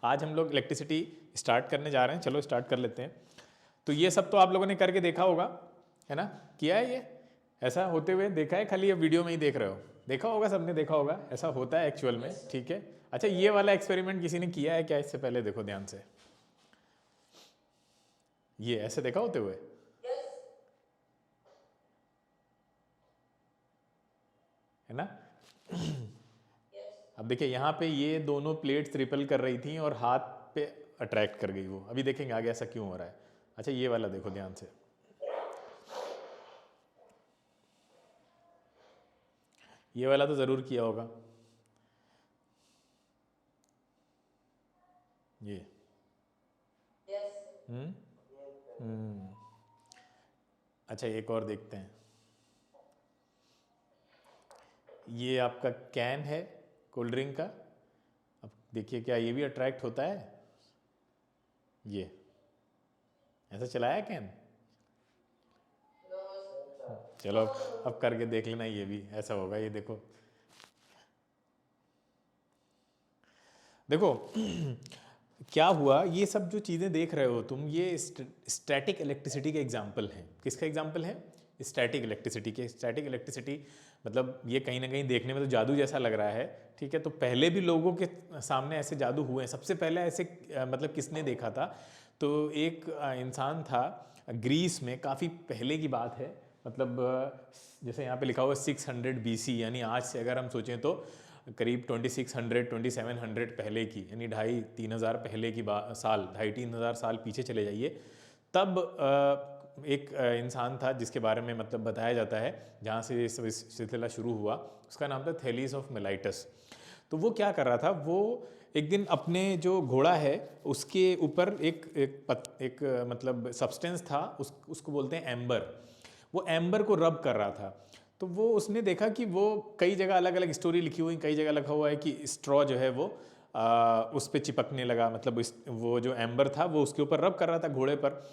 आज हम लोग इलेक्ट्रिसिटी स्टार्ट करने जा रहे हैं, चलो स्टार्ट कर लेते हैं। तो ये सब तो आप लोगों ने करके देखा होगा, है ना, किया है ये, ऐसा होते हुए देखा है, खाली ये वीडियो में ही देख रहे हो? देखा होगा, सबने देखा होगा, ऐसा होता है एक्चुअल में, ठीक है। अच्छा, ये वाला एक्सपेरिमेंट किसी ने किया है क्या इससे पहले? देखो ध्यान से, ये ऐसे देखा होते हुए? है ना? अब देखिए यहाँ पे ये दोनों प्लेट्स रिपेल कर रही थी और हाथ पे अट्रैक्ट कर गई वो। अभी देखेंगे आगे ऐसा क्यों हो रहा है। अच्छा, ये वाला देखो ध्यान से, ये वाला तो ज़रूर किया होगा ये। हम्म हम्म। अच्छा, एक और देखते हैं। ये आपका कैन है कोल्ड ड्रिंक का। अब देखिए क्या ये भी अट्रैक्ट होता है? ये ऐसा चलाया कैन? चलो अब करके देख लेना, ये भी ऐसा होगा। ये देखो देखो क्या हुआ। ये सब जो चीज़ें देख रहे हो तुम, ये स्टैटिक इलेक्ट्रिसिटी के एग्जाम्पल हैं। किसका एग्जाम्पल है? स्टैटिक इलेक्ट्रिसिटी के। स्टैटिक इलेक्ट्रिसिटी मतलब ये कहीं ना कहीं देखने में तो जादू जैसा लग रहा है, ठीक है। तो पहले भी लोगों के सामने ऐसे जादू हुए हैं। सबसे पहले ऐसे मतलब किसने देखा था? तो एक इंसान था ग्रीस में, काफ़ी पहले की बात है। मतलब जैसे यहाँ पे लिखा हुआ 600 BC, यानी आज से अगर हम सोचें तो करीब 2600 2700 पहले की, यानी 2500-3000 पहले की साल, 2500-3000 साल पीछे चले जाइए। तब एक इंसान था जिसके बारे में मतलब बताया जाता है, जहाँ से ये सिलसिला शुरू हुआ। उसका नाम था थेलीस ऑफ मिलाइटस। तो वो क्या कर रहा था, वो एक दिन अपने जो घोड़ा है उसके ऊपर एक मतलब सब्सटेंस था, उसको बोलते हैं एम्बर। वो एम्बर को रब कर रहा था। तो वो उसने देखा कि वो कई जगह अलग अलग स्टोरी लिखी हुई, कई जगह लिखा हुआ है कि स्ट्रॉ जो है वो उस पर चिपकने लगा। मतलब वो जो एम्बर था वो उसके ऊपर रब कर रहा था घोड़े पर।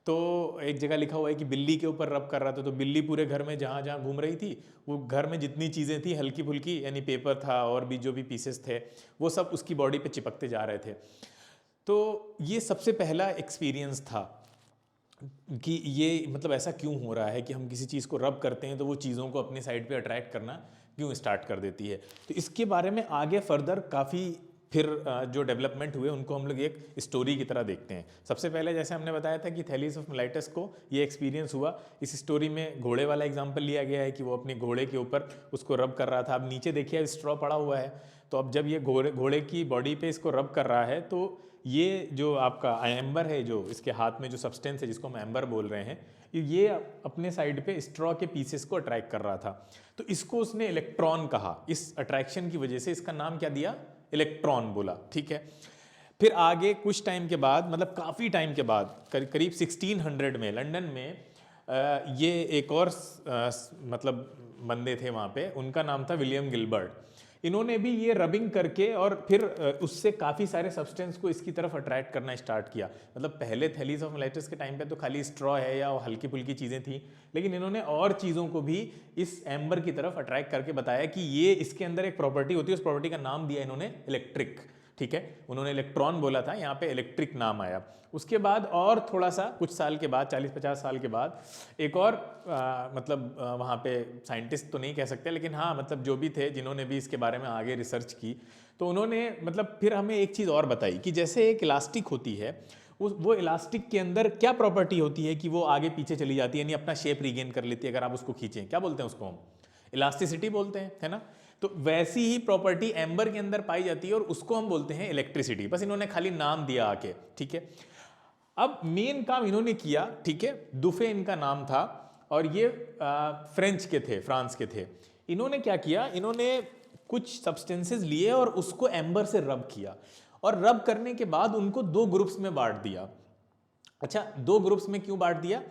तो एक जगह लिखा हुआ है कि बिल्ली के ऊपर रब कर रहा था, तो बिल्ली पूरे घर में जहाँ जहाँ घूम रही थी, वो घर में जितनी चीज़ें थी हल्की फुल्की, यानी पेपर था और भी जो भी पीसेस थे, वो सब उसकी बॉडी पे चिपकते जा रहे थे। तो ये सबसे पहला एक्सपीरियंस था कि ये मतलब ऐसा क्यों हो रहा है कि हम किसी चीज़ को रब करते हैं तो वो चीज़ों को अपने साइड पे अट्रैक्ट करना क्यों स्टार्ट कर देती है। तो इसके बारे में आगे फर्दर काफ़ी फिर जो डेवलपमेंट हुए उनको हम लोग एक स्टोरी की तरह देखते हैं। सबसे पहले जैसे हमने बताया था कि थैलीस ऑफ मिलाइटस को ये एक्सपीरियंस हुआ। इस स्टोरी में घोड़े वाला एग्जाम्पल लिया गया है कि वो अपने घोड़े के ऊपर उसको रब कर रहा था। अब नीचे देखिए स्ट्रॉ पड़ा हुआ है, तो अब जब ये घोड़े की बॉडी पे इसको रब कर रहा है, तो ये जो आपका एम्बर है, जो इसके हाथ में जो सब्सटेंस है जिसको हम एम्बर बोल रहे हैं, ये अपने साइड पे स्ट्रॉ के पीसेस को अट्रैक्ट कर रहा था। तो इसको उसने इलेक्ट्रॉन कहा। इस अट्रैक्शन की वजह से इसका नाम क्या दिया? इलेक्ट्रॉन बोला, ठीक है। फिर आगे कुछ टाइम के बाद, मतलब काफ़ी टाइम के बाद, करीब 1600 में लंदन में ये एक और मतलब बंदे थे वहाँ पे, उनका नाम था विलियम गिलबर्ट। इन्होंने भी ये रबिंग करके और फिर उससे काफ़ी सारे सब्सटेंस को इसकी तरफ अट्रैक्ट करना स्टार्ट किया। मतलब पहले थैलीस ऑफ मिलाइटस के टाइम पे तो खाली स्ट्रॉ है या हल्की फुल्की चीज़ें थी, लेकिन इन्होंने और चीज़ों को भी इस एम्बर की तरफ अट्रैक्ट करके बताया कि ये इसके अंदर एक प्रॉपर्टी होती है। उस प्रॉपर्टी का नाम दिया इन्होंने इलेक्ट्रिक, ठीक है। उन्होंने इलेक्ट्रॉन बोला था, यहाँ पे इलेक्ट्रिक नाम आया। उसके बाद और थोड़ा सा कुछ साल के बाद, 40-50 साल के बाद, एक और मतलब वहाँ पे साइंटिस्ट तो नहीं कह सकते, लेकिन हाँ मतलब जो भी थे जिन्होंने भी इसके बारे में आगे रिसर्च की, तो उन्होंने मतलब फिर हमें एक चीज़ और बताई कि जैसे एक इलास्टिक होती है, वो इलास्टिक के अंदर क्या प्रॉपर्टी होती है कि वो आगे पीछे चली जाती है, यानी अपना शेप रिगेन कर लेती है अगर आप उसको खींचें। क्या बोलते हैं उसको? हम इलास्टिसिटी बोलते हैं, है ना। तो वैसी ही प्रॉपर्टी एम्बर के अंदर पाई जाती है और उसको हम बोलते हैं इलेक्ट्रिसिटी। बस इन्होंने खाली नाम दिया आके, ठीक है। अब मेन काम इन्होंने किया, ठीक है। दुफे इनका नाम था और ये फ्रेंच के थे, फ्रांस के थे। इन्होंने क्या किया, इन्होंने कुछ सब्सटेंसेस लिए और उसको एम्बर से रब किया, और रब करने के बाद उनको दो ग्रुप्स में बांट दिया। अच्छा, दो ग्रुप्स में क्यों बांट दिया?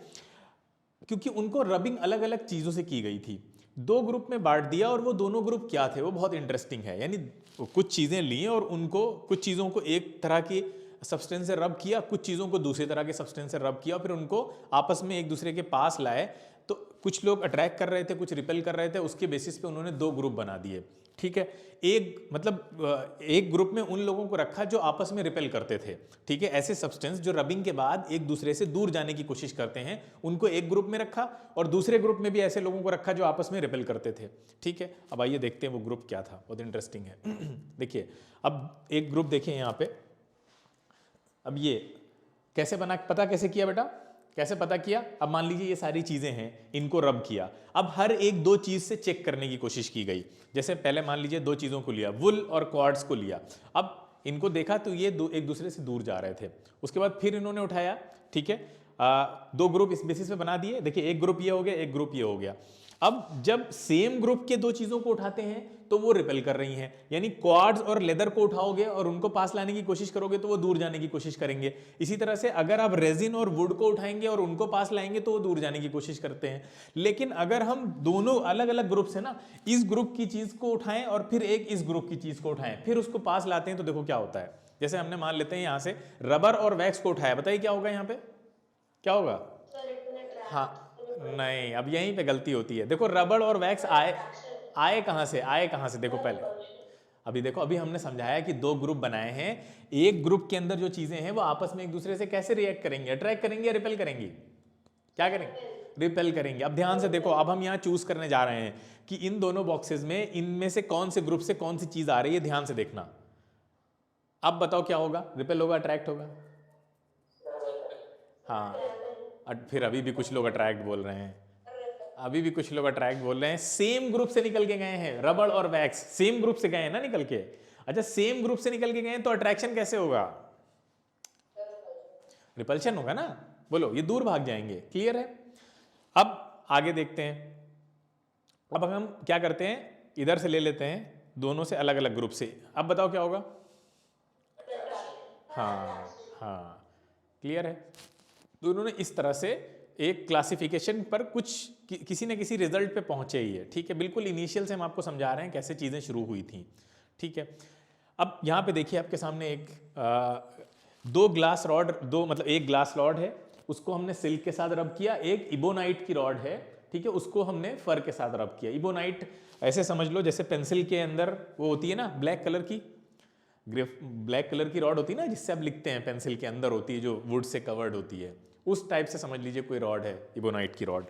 क्योंकि उनको रबिंग अलग अलग चीज़ों से की गई थी। दो ग्रुप में बांट दिया, और वो दोनों ग्रुप क्या थे वो बहुत इंटरेस्टिंग है। यानी कुछ चीज़ें ली और उनको, कुछ चीज़ों को एक तरह की सब्सटेंस से रब किया, कुछ चीज़ों को दूसरे तरह के सब्सटेंस से रब किया, फिर उनको आपस में एक दूसरे के पास लाए। तो कुछ लोग अट्रैक्ट कर रहे थे, कुछ रिपेल कर रहे थे, उसके बेसिस पे उन्होंने दो ग्रुप बना दिए। ठीक है। एक ग्रुप में उन लोगों को रखा जो आपस में रिपेल करते थे, ठीक है, ऐसे सब्सटेंस जो रबिंग के बाद एक दूसरे से दूर जाने की कोशिश करते हैं, उनको एक ग्रुप में रखा, और दूसरे ग्रुप में भी ऐसे लोगों को रखा जो आपस में रिपेल करते थे, ठीक है। अब आइए देखते हैं वो ग्रुप क्या था, बहुत इंटरेस्टिंग है। देखिए, अब एक ग्रुप देखिए यहाँ पे, अब ये कैसे बना, पता कैसे किया बेटा, कैसे पता किया? अब मान लीजिए ये सारी चीजें हैं, इनको रब किया, अब हर एक दो चीज से चेक करने की कोशिश की गई। जैसे पहले मान लीजिए दो चीजों को लिया, वुल और क्वार्ट्ज को लिया, अब इनको देखा तो ये एक दूसरे से दूर जा रहे थे। उसके बाद फिर इन्होंने उठाया, ठीक है, दो ग्रुप इस बेसिस पे बना दिए। देखिए, एक ग्रुप ये हो गया, एक ग्रुप ये हो गया। अब जब सेम ग्रुप के दो चीजों को उठाते हैं तो वो रिपेल कर रही हैं, यानी क्वार्ट्ज और लेदर को उठाओगे और उनको पास लाने की कोशिश करोगे तो वो दूर जाने की कोशिश करेंगे। इसी तरह से अगर आप रेजिन और वुड को उठाएंगे और उनको पास लाएंगे तो वो दूर जाने की कोशिश करते हैं। लेकिन अगर हम दोनों अलग अलग ग्रुप से ना, इस ग्रुप की चीज को उठाएं और फिर एक इस ग्रुप की चीज को उठाएं, फिर उसको पास लाते हैं, तो देखो क्या होता है। जैसे हमने मान लेते हैं यहां से रबर और वैक्स को उठाया, बताइए क्या होगा, यहां पे क्या होगा? हाँ, नहीं, अब यहीं पे गलती होती है। देखो, रबड़ और वैक्स आए कहां से, आए कहां से? देखो पहले, अभी देखो, अभी हमने समझाया कि दो ग्रुप बनाए हैं, एक ग्रुप के अंदर जो चीजें हैं वो आपस में एक दूसरे से कैसे रिएक्ट करेंगे, अट्रैक्ट करेंगे या रिपेल करेंगी? क्या करेंगे? रिपेल करेंगे। अब ध्यान से देखो, अब हम यहाँ चूज करने जा रहे हैं कि इन दोनों बॉक्सेस में इनमें से कौन से ग्रुप से कौन सी चीज आ रही है, ध्यान से देखना। अब बताओ क्या होगा, रिपेल होगा, अट्रैक्ट होगा? हाँ, फिर अभी भी कुछ लोग अट्रैक्ट बोल रहे हैं, अभी भी कुछ लोग अट्रैक्ट बोल रहे हैं। सेम ग्रुप से निकल के गए हैं, रबड़ और वैक्स सेम ग्रुप से गए हैं ना निकल के। अच्छा, सेम ग्रुप से निकल के गए हैं तो अट्रैक्शन कैसे होगा? रिपल्शन होगा ना। बोलो, ये दूर भाग जाएंगे। क्लियर है? अब आगे देखते हैं। अब हम क्या करते हैं, इधर से ले लेते हैं दोनों से अलग अलग ग्रुप से। अब बताओ क्या होगा? हाँ हाँ, क्लियर है। तो उन्होंने इस तरह से एक क्लासिफिकेशन पर किसी न किसी रिजल्ट पे पहुंचे ही है, ठीक है। बिल्कुल इनिशियल से हम आपको समझा रहे हैं कैसे चीज़ें शुरू हुई थी, ठीक है। अब यहाँ पे देखिए आपके सामने एक दो ग्लास रॉड, एक ग्लास रॉड है, उसको हमने सिल्क के साथ रब किया। एक इबोनाइट की रॉड है, ठीक है, उसको हमने फर के साथ रब किया। इबोनाइट ऐसे समझ लो जैसे पेंसिल के अंदर वो होती है ना ब्लैक कलर की रॉड होती है ना, जिससे आप लिखते हैं, पेंसिल के अंदर होती है, जो वुड से कवर्ड होती है, उस टाइप से समझ लीजिए कोई रॉड है, इबोनाइट की रॉड।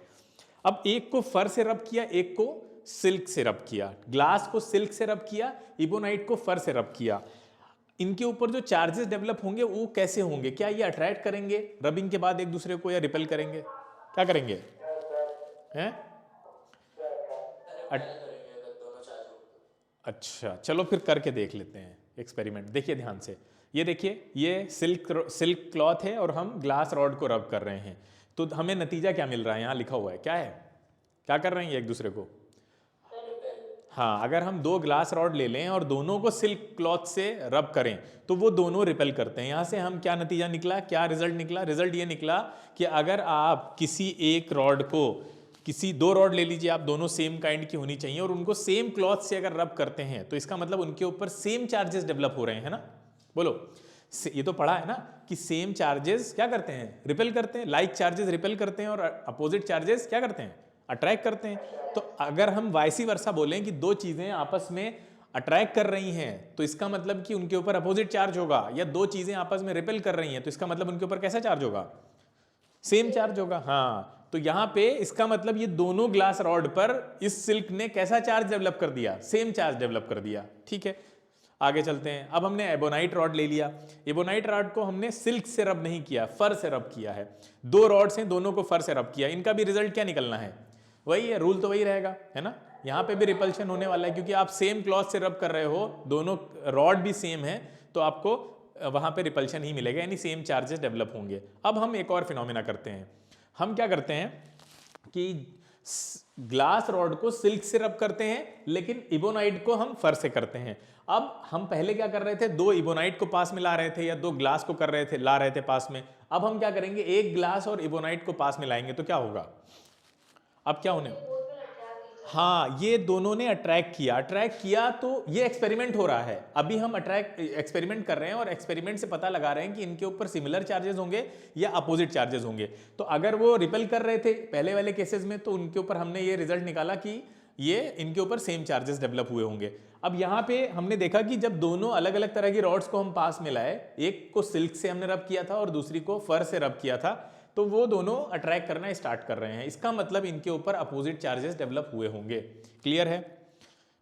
अब एक को फर से रब किया, एक को सिल्क से रब किया। ग्लास को सिल्क से रब किया, इबोनाइट को फर से रब किया। इनके ऊपर जो चार्जेस डेवलप होंगे वो कैसे होंगे? क्या ये अट्रैक्ट करेंगे रबिंग के बाद एक दूसरे को, या रिपेल करेंगे? क्या करेंगे? हैं? अच्छा, चलो फिर करके देख लेते हैं एक्सपेरिमेंट। देखिए ध्यान से, ये देखिए, ये सिल्क क्लॉथ है और हम ग्लास रॉड को रब कर रहे हैं, तो हमें नतीजा क्या मिल रहा है? यहाँ लिखा हुआ है, क्या है, क्या कर रहे हैं ये एक दूसरे को? हाँ, अगर हम दो ग्लास रॉड ले लें और दोनों को सिल्क क्लॉथ से रब करें तो वो दोनों रिपेल करते हैं। यहाँ से हम क्या नतीजा निकला, क्या रिजल्ट निकला? रिजल्ट ये निकला कि अगर आप किसी एक रॉड को, दो रॉड ले लीजिए आप, दोनों सेम काइंड की होनी चाहिए, और उनको सेम क्लॉथ से अगर रब करते हैं तो इसका मतलब उनके ऊपर सेम चार्जेस डेवलप हो रहे हैं, है ना? बोलो, ये तो पढ़ा है ना कि सेम चार्जेस क्या करते हैं? रिपेल करते हैं। लाइक चार्जेस रिपेल करते हैं और अपोजिट चार्जेस क्या करते हैं? अट्रैक्ट करते हैं। तो अगर हम वाइसी वर्सा बोलें कि दो चीजें आपस में अट्रैक्ट कर रही हैं तो इसका मतलब कि उनके ऊपर अपोजिट चार्ज होगा, या दो चीजें आपस में रिपेल कर रही हैं तो इसका मतलब उनके ऊपर कैसा चार्ज होगा? सेम चार्ज होगा। हाँ, तो यहां पे इसका मतलब ये दोनों ग्लास रॉड पर इस सिल्क ने कैसा चार्ज डेवलप कर दिया? सेम चार्ज डेवलप कर दिया, ठीक है। आगे चलते हैं। अब हमने एबोनाइट रॉड ले लिया। एबोनाइट रॉड को हमने सिल्क से रब नहीं किया, फर से रब किया है। दो रॉड्स हैं, दोनों को फर से रब किया। इनका भी रिजल्ट क्या निकलना है? वही है, रूल तो वही रहेगा, है ना? यहाँ पे भी रिपल्शन होने वाला है क्योंकि आप सेम क्लॉथ से रब कर रहे हो, दोनों रॉड भी सेम है, तो आपको वहां पे रिपल्शन ही मिलेगा, यानी सेम चार्जेस डेवलप होंगे। अब हम एक और फिनोमिना करते हैं। हम क्या करते हैं कि ग्लास रॉड को सिल्क से रब करते हैं, लेकिन इबोनाइट को हम फर से करते हैं। अब हम पहले क्या कर रहे थे? दो इबोनाइट को पास में ला रहे थे, या दो ग्लास को ला रहे थे पास में। अब हम क्या करेंगे? एक ग्लास और इबोनाइट को पास में लाएंगे तो क्या होगा? अब क्या होने? हाँ, ये दोनों ने अट्रैक्ट किया तो ये एक्सपेरिमेंट हो रहा है। अभी हम एक्सपेरिमेंट कर रहे हैं और एक्सपेरिमेंट से पता लगा रहे हैं कि इनके ऊपर सिमिलर चार्जेस होंगे या अपोजिट चार्जेस होंगे। तो अगर वो रिपेल कर रहे थे पहले वाले केसेस में तो उनके ऊपर हमने ये रिजल्ट निकाला कि ये इनके ऊपर सेम चार्जेस डेवलप हुए होंगे। अब यहाँ पे हमने देखा कि जब दोनों अलग अलग तरह की रॉड्स को हम पास में लाए, एक को सिल्क से हमने रब किया था और दूसरी को फर से रब किया था, तो वो दोनों अट्रैक्ट करना स्टार्ट कर रहे हैं। इसका मतलब इनके ऊपर अपोजिट चार्जेस डेवलप हुए होंगे। क्लियर है?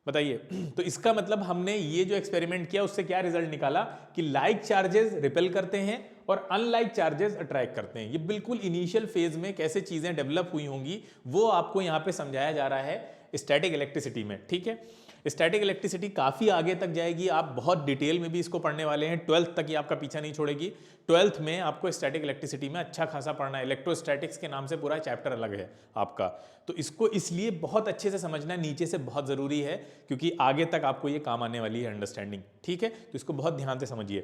बताइए। तो इसका मतलब हमने ये जो एक्सपेरिमेंट किया उससे क्या रिजल्ट निकाला कि लाइक चार्जेस रिपेल करते हैं और अनलाइक चार्जेस अट्रैक्ट करते हैं। ये बिल्कुल इनिशियल फेज में कैसे चीजें डेवलप हुई होंगी वो आपको यहाँ पे समझाया जा रहा है स्टैटिक इलेक्ट्रिसिटी में। ठीक है, स्टैटिक इलेक्ट्रिसिटी काफ़ी आगे तक जाएगी, आप बहुत डिटेल में भी इसको पढ़ने वाले हैं। 12th तक ये आपका पीछा नहीं छोड़ेगी। 12th में आपको स्टैटिक इलेक्ट्रिसिटी में अच्छा खासा पढ़ना है। इलेक्ट्रोस्टैटिक्स के नाम से पूरा चैप्टर अलग है आपका, तो इसको इसलिए बहुत अच्छे से समझना नीचे से बहुत ज़रूरी है, क्योंकि आगे तक आपको ये काम आने वाली है अंडरस्टैंडिंग। ठीक है, तो इसको बहुत ध्यान से समझिए।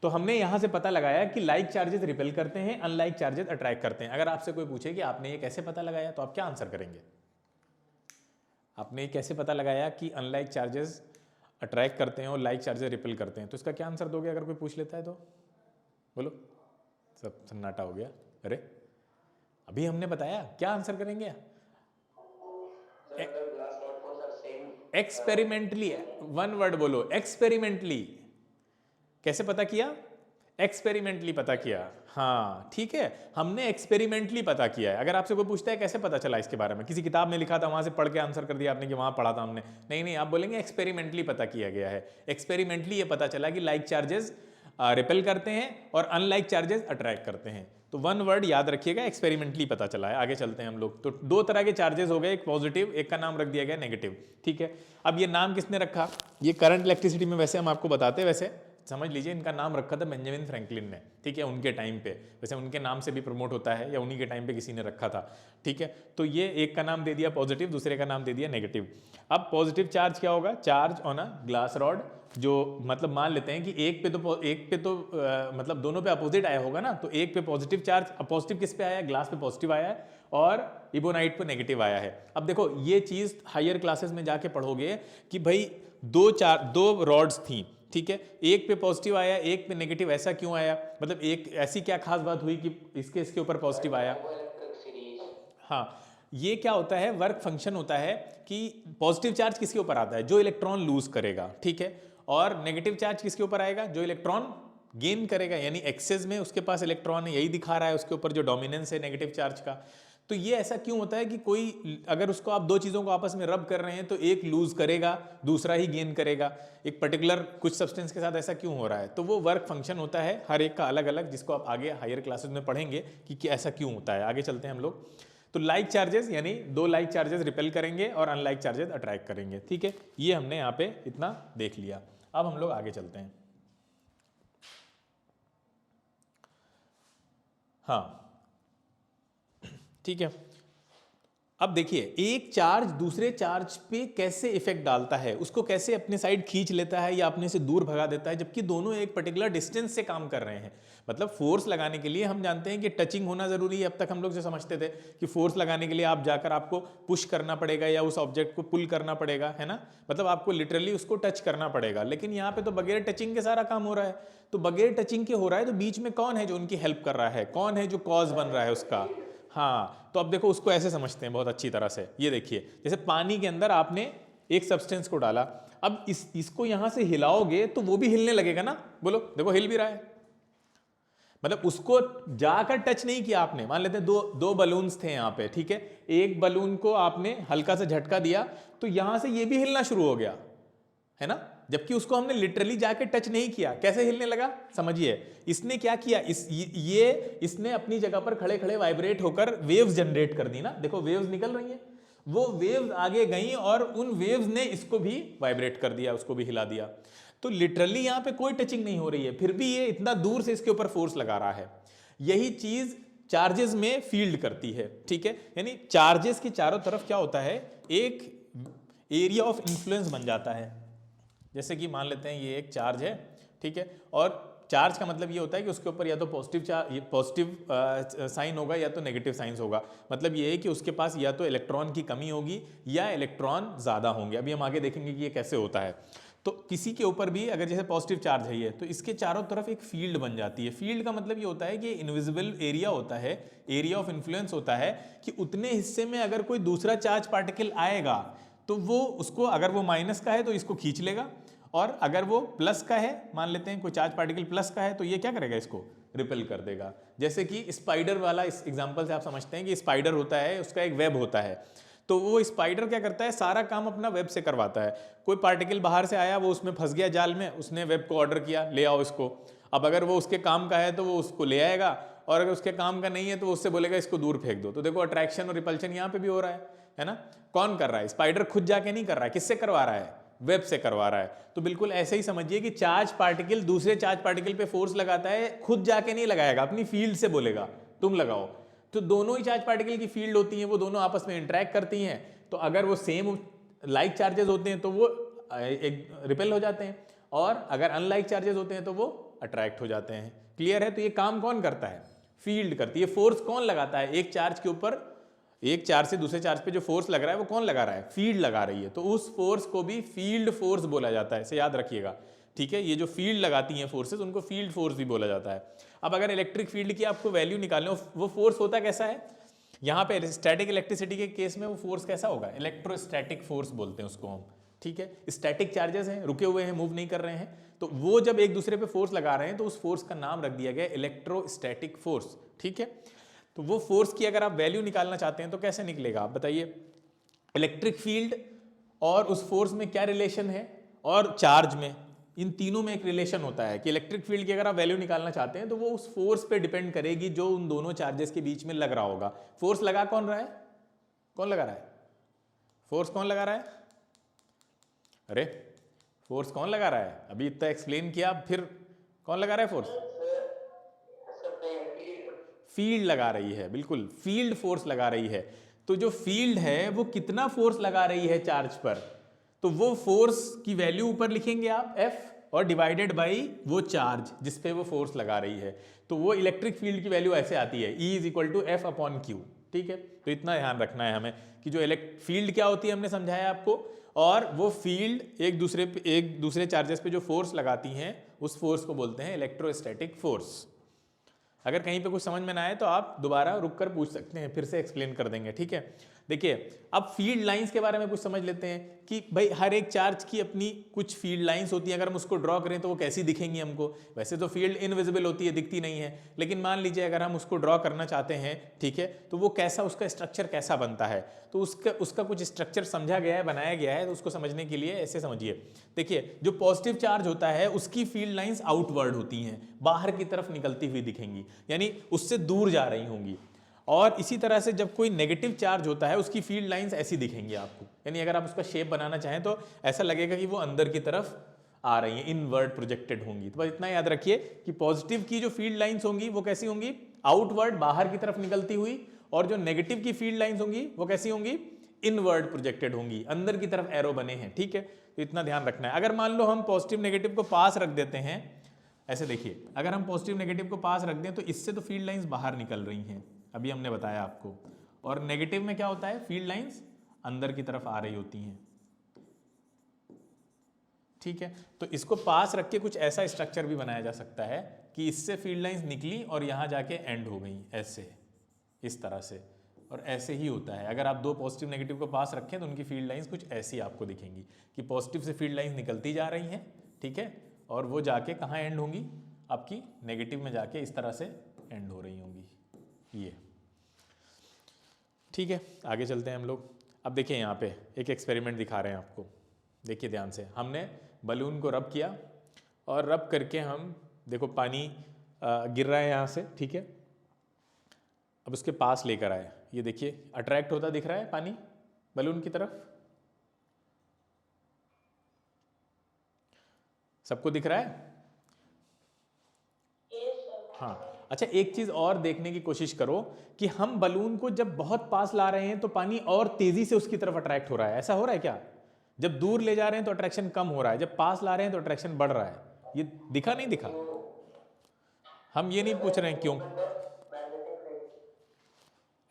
तो हमने यहाँ से पता लगाया कि लाइक चार्जेस रिपेल करते हैं, अनलाइक चार्जेस अट्रैक्ट करते हैं। अगर आपसे कोई पूछे कि आपने ये कैसे पता लगाया, तो आप क्या आंसर करेंगे? आपने कैसे पता लगाया कि अनलाइक चार्जेस अट्रैक्ट करते हैं और लाइक चार्जेस रिपेल करते हैं? तो इसका क्या आंसर दोगे अगर कोई पूछ लेता है तो? बोलो, सब सन्नाटा हो गया। अरे अभी हमने बताया, क्या आंसर करेंगे? एक्सपेरिमेंटली, वन वर्ड बोलो, एक्सपेरिमेंटली। कैसे पता किया? एक्सपेरिमेंटली पता किया। हाँ ठीक है, हमने एक्सपेरिमेंटली पता किया है। अगर आपसे कोई पूछता है कैसे पता चला इसके बारे में, किसी किताब में लिखा था वहां से पढ़ के आंसर कर दिया आपने कि वहां पढ़ा था हमने, नहीं, आप बोलेंगे एक्सपेरिमेंटली पता किया गया है। एक्सपेरिमेंटली ये पता चला कि लाइक चार्जेस रिपेल करते हैं और अनलाइक चार्जेस अट्रैक्ट करते हैं। तो वन वर्ड याद रखिएगा, एक्सपेरिमेंटली पता चला है। आगे चलते हैं हम लोग। तो दो तरह के चार्जेस हो गए, एक पॉजिटिव, एक का नाम रख दिया गया नेगेटिव। ठीक है, अब ये नाम किसने रखा? ये करंट इलेक्ट्रिसिटी में वैसे हम आपको बताते हैं, वैसे समझ लीजिए इनका नाम रखा था बेंजामिन फ्रैंकलिन ने। ठीक है, उनके टाइम पे, वैसे उनके नाम से भी प्रमोट होता है या उन्हीं के टाइम पे किसी ने रखा था। ठीक है, तो ये एक का नाम दे दिया पॉजिटिव, दूसरे का नाम दे दिया नेगेटिव। अब पॉजिटिव चार्ज क्या होगा? Charge on a glass rod, जो मतलब मान लेते हैं कि एक पे तो मतलब दोनों पे अपोजिट आया होगा ना, तो एक पे पॉजिटिव चार्ज, पॉजिटिव किस पे आया है? ग्लास पे पॉजिटिव आया है और इबोनाइट पे नेगेटिव आया है। अब देखो ये चीज हायर क्लासेस में जाके पढ़ोगे कि भाई दो रॉड्स थी, ठीक है, एक पे पॉजिटिव आया, एक पे नेगेटिव, ऐसा क्यों आया? मतलब एक ऐसी क्या खास बात हुई कि इसके ऊपर पॉजिटिव आया? हाँ, ये क्या होता है, वर्क फंक्शन होता है कि पॉजिटिव चार्ज किसके ऊपर आता है? जो इलेक्ट्रॉन लूज करेगा। ठीक है, और नेगेटिव चार्ज किसके ऊपर आएगा? जो इलेक्ट्रॉन गेन करेगा, यानी एक्सेस में उसके पास इलेक्ट्रॉन है, यही दिखा रहा है उसके ऊपर जो डोमिनेंस है नेगेटिव चार्ज का। तो ये ऐसा क्यों होता है कि कोई अगर उसको आप दो चीज़ों को आपस में रब कर रहे हैं तो एक लूज करेगा, दूसरा ही गेन करेगा। एक पर्टिकुलर कुछ सब्सटेंस के साथ ऐसा क्यों हो रहा है? तो वो वर्क फंक्शन होता है हर एक का अलग अलग, जिसको आप आगे हायर क्लासेस में पढ़ेंगे कि ऐसा क्यों होता है। आगे चलते हैं हम लोग। तो लाइक चार्जेस, यानी दो लाइक चार्जेस रिपेल करेंगे और अनलाइक चार्जेस अट्रैक्ट करेंगे। ठीक है, ये हमने यहाँ पे इतना देख लिया। अब हम लोग आगे चलते हैं। हाँ ठीक है, अब देखिए एक चार्ज दूसरे चार्ज पे कैसे इफेक्ट डालता है, उसको कैसे अपने साइड खींच लेता है या अपने से दूर भगा देता है, जबकि दोनों एक पर्टिकुलर डिस्टेंस से काम कर रहे हैं। मतलब फोर्स लगाने के लिए हम जानते हैं कि टचिंग होना जरूरी है। अब तक हम लोग जो समझते थे कि फोर्स लगाने के लिए आप जाकर आपको पुश करना पड़ेगा या उस ऑब्जेक्ट को पुल करना पड़ेगा, है ना, मतलब आपको लिटरली उसको टच करना पड़ेगा। लेकिन यहाँ पे तो बगैर टचिंग के सारा काम हो रहा है। तो बगैर टचिंग के हो रहा है, तो बीच में कौन है जो उनकी हेल्प कर रहा है? कौन है जो कॉज बन रहा है उसका? हाँ, तो अब देखो उसको ऐसे समझते हैं बहुत अच्छी तरह से। ये देखिए, जैसे पानी के अंदर आपने एक सब्सटेंस को डाला, अब इसको यहां से हिलाओगे तो वो भी हिलने लगेगा ना। बोलो, देखो हिल भी रहा है। मतलब उसको जाकर टच नहीं किया आपने। मान लेते हैं दो बलून्स थे यहाँ पे, ठीक है, एक बलून को आपने हल्का सा झटका दिया तो यहां से ये भी हिलना शुरू हो गया, है ना, जबकि उसको हमने लिटरली जाके टच नहीं किया। कैसे हिलने लगा? समझिए, इसने क्या किया, इसने अपनी जगह पर खड़े खड़े वाइब्रेट होकर वेव्स जनरेट कर दी ना। देखो वेव्स निकल रही हैं, वो वेव्स आगे गई और उन वेव्स ने इसको भी वाइब्रेट कर दिया, उसको भी हिला दिया। तो लिटरली यहां पे कोई टचिंग नहीं हो रही है, फिर भी ये इतना दूर से इसके ऊपर फोर्स लगा रहा है। यही चीज चार्जेस में फील्ड करती है। ठीक है, यानी चार्जेस के चारों तरफ क्या होता है, एक एरिया ऑफ इन्फ्लुएंस बन जाता है। जैसे कि मान लेते हैं ये एक चार्ज है, ठीक है, और चार्ज का मतलब ये होता है कि उसके ऊपर या तो पॉजिटिव साइन होगा या तो नेगेटिव साइंस होगा। मतलब ये है कि उसके पास या तो इलेक्ट्रॉन की कमी होगी या इलेक्ट्रॉन ज़्यादा होंगे। अभी हम आगे देखेंगे कि ये कैसे होता है। तो किसी के ऊपर भी अगर जैसे पॉजिटिव चार्ज है ये, तो इसके चारों तरफ एक फील्ड बन जाती है। फील्ड का मतलब ये होता है कि इनविजिबल एरिया होता है, एरिया ऑफ इन्फ्लुएंस होता है कि उतने हिस्से में अगर कोई दूसरा चार्ज पार्टिकल आएगा तो वो उसको, अगर वो माइनस का है तो इसको खींच लेगा, और अगर वो प्लस का है, मान लेते हैं कोई चार्ज पार्टिकल प्लस का है, तो ये क्या करेगा, इसको रिपेल कर देगा। जैसे कि स्पाइडर वाला इस एग्जांपल से आप समझते हैं कि स्पाइडर होता है, उसका एक वेब होता है, तो वो स्पाइडर क्या करता है, सारा काम अपना वेब से करवाता है। कोई पार्टिकल बाहर से आया, वो उसमें फंस गया जाल में, उसने वेब को ऑर्डर किया, ले आओ इसको। अब अगर वो उसके काम का है तो वो उसको ले आएगा, और अगर उसके काम का नहीं है तो वो उससे बोलेगा इसको दूर फेंक दो। तो देखो अट्रैक्शन और रिपल्शन यहाँ पे भी हो रहा है ना। कौन कर रहा है, स्पाइडर खुद जाके नहीं कर रहा है, किससे करवा रहा है, वेब से करवा रहा है। तो बिल्कुल ऐसे ही समझिए कि चार्ज पार्टिकल दूसरे चार्ज पार्टिकल पे फोर्स लगाता है, खुद जाके नहीं लगाएगा, अपनी फील्ड से बोलेगा तुम लगाओ। तो दोनों ही चार्ज पार्टिकल की फील्ड होती है, वो दोनों आपस में इंटरेक्ट करती हैं। तो अगर वो सेम लाइक चार्जेस होते हैं तो वो एक रिपेल हो जाते हैं, और अगर अनलाइक चार्जेस होते हैं तो वो अट्रैक्ट हो जाते हैं। क्लियर है। तो ये काम कौन करता है, फील्ड करती है। फोर्स कौन लगाता है, एक चार्ज के ऊपर, एक चार्ज से दूसरे चार्ज पे जो फोर्स लग रहा है वो कौन लगा रहा है, फील्ड लगा रही है। तो उस फोर्स को भी फील्ड फोर्स बोला जाता है, इसे याद रखिएगा। ठीक है, ये जो फील्ड लगाती हैं फोर्सेस, उनको फील्ड फोर्स भी बोला जाता है। अब अगर इलेक्ट्रिक फील्ड की आपको वैल्यू निकालनी हो, वो फोर्स होता कैसा है, यहाँ पे स्टैटिक इलेक्ट्रिसिटी के केस में वो फोर्स कैसा होगा, इलेक्ट्रोस्टैटिक फोर्स बोलते हैं उसको हम। ठीक है, स्टैटिक चार्जेस हैं, रुके हुए हैं, मूव नहीं कर रहे हैं, तो वो जब एक दूसरे पे फोर्स लगा रहे हैं तो उस फोर्स का नाम रख दिया गया इलेक्ट्रोस्टैटिक फोर्स। ठीक है, तो वो फोर्स की अगर आप वैल्यू निकालना चाहते हैं तो कैसे निकलेगा, आप बताइए। इलेक्ट्रिक फील्ड और उस फोर्स में क्या रिलेशन है, और चार्ज में, इन तीनों में एक रिलेशन होता है कि इलेक्ट्रिक फील्ड की अगर आप वैल्यू निकालना चाहते हैं तो वो उस फोर्स पे डिपेंड करेगी जो उन दोनों चार्जेस के बीच में लग रहा होगा। फोर्स लगा कौन रहा है, कौन लगा रहा है, फोर्स कौन लगा रहा है, अरे फोर्स कौन लगा रहा है, अभी इतना एक्सप्लेन किया, फिर कौन लगा रहा है फोर्स, फील्ड लगा रही है, बिल्कुल फील्ड फोर्स लगा रही है। तो जो फील्ड है वो कितना फोर्स लगा रही है चार्ज पर, तो वो फोर्स की वैल्यू ऊपर लिखेंगे आप F, और डिवाइडेड बाई वो चार्ज जिस पे वो फोर्स लगा रही है। तो वो इलेक्ट्रिक फील्ड की वैल्यू ऐसे आती है, E = F/Q। ठीक है, तो इतना ध्यान रखना है हमें कि जो फील्ड क्या होती है हमने समझाया आपको, और वो फील्ड एक दूसरे चार्जेस पे जो फोर्स लगाती हैं उस फोर्स को बोलते हैं इलेक्ट्रोस्टैटिक फोर्स। अगर कहीं पे कुछ समझ में ना आए तो आप दोबारा रुक कर पूछ सकते हैं, फिर से एक्सप्लेन कर देंगे। ठीक है, देखिए अब फील्ड लाइंस के बारे में कुछ समझ लेते हैं कि भाई हर एक चार्ज की अपनी कुछ फील्ड लाइंस होती हैं, अगर हम उसको ड्रॉ करें तो वो कैसी दिखेंगी हमको। वैसे तो फील्ड इनविजिबल होती है, दिखती नहीं है, लेकिन मान लीजिए अगर हम उसको ड्रॉ करना चाहते हैं, ठीक है, तो वो कैसा, उसका स्ट्रक्चर कैसा बनता है, तो उसका कुछ स्ट्रक्चर समझा गया है, बनाया गया है। तो उसको समझने के लिए ऐसे समझिए, देखिए जो पॉजिटिव चार्ज होता है उसकी फील्ड लाइंस आउटवर्ड होती हैं, बाहर की तरफ निकलती हुई दिखेंगी, यानी उससे दूर जा रही होंगी। और इसी तरह से जब कोई नेगेटिव चार्ज होता है उसकी फील्ड लाइंस ऐसी दिखेंगी आपको, यानी अगर आप उसका शेप बनाना चाहें तो ऐसा लगेगा कि वो अंदर की तरफ आ रही हैं, इनवर्ड प्रोजेक्टेड होंगी। तो बस इतना याद रखिए कि पॉजिटिव की जो फील्ड लाइंस होंगी वो कैसी होंगी, आउटवर्ड, बाहर की तरफ निकलती हुई, और जो नेगेटिव की फील्ड लाइंस होंगी वो कैसी होंगी, इनवर्ड प्रोजेक्टेड होंगी, अंदर की तरफ एरो बने हैं। ठीक है, तो इतना ध्यान रखना है। अगर मान लो हम पॉजिटिव नेगेटिव को पास रख देते हैं, ऐसे देखिए, अगर हम पॉजिटिव नेगेटिव को पास रख दें तो इससे तो फील्ड लाइंस बाहर निकल रही हैं, अभी हमने बताया आपको, और नेगेटिव में क्या होता है, फील्ड लाइंस अंदर की तरफ आ रही होती हैं। ठीक है, तो इसको पास रख के कुछ ऐसा स्ट्रक्चर भी बनाया जा सकता है कि इससे फील्ड लाइंस निकली और यहां जाके एंड हो गई, ऐसे, इस तरह से, और ऐसे ही होता है। अगर आप दो पॉजिटिव नेगेटिव को पास रखें तो उनकी फील्ड लाइंस कुछ ऐसी आपको दिखेंगी कि पॉजिटिव से फील्ड लाइंस निकलती जा रही हैं, ठीक है, और वो जाके कहाँ एंड होंगी, आपकी नेगेटिव में जाके इस तरह से एंड हो रही होंगी, ये। ठीक है, आगे चलते हैं हम लोग। अब देखिए यहाँ पे एक एक्सपेरिमेंट दिखा रहे हैं आपको, देखिए ध्यान से। हमने बलून को रब किया और रब करके हम, देखो पानी गिर रहा है यहाँ से, ठीक है, अब उसके पास लेकर आए, ये देखिए अट्रैक्ट होता दिख रहा है पानी बलून की तरफ, सबको दिख रहा है? हाँ, अच्छा एक चीज और देखने की कोशिश करो कि हम बलून को जब बहुत पास ला रहे हैं तो पानी और तेजी से उसकी तरफ अट्रैक्ट हो रहा है, ऐसा हो रहा है क्या? जब दूर ले जा रहे हैं तो अट्रैक्शन कम हो रहा है, जब पास ला रहे हैं तो अट्रैक्शन बढ़ रहा है। ये दिखा नहीं दिखा? हम ये नहीं पूछ रहे हैं क्यों,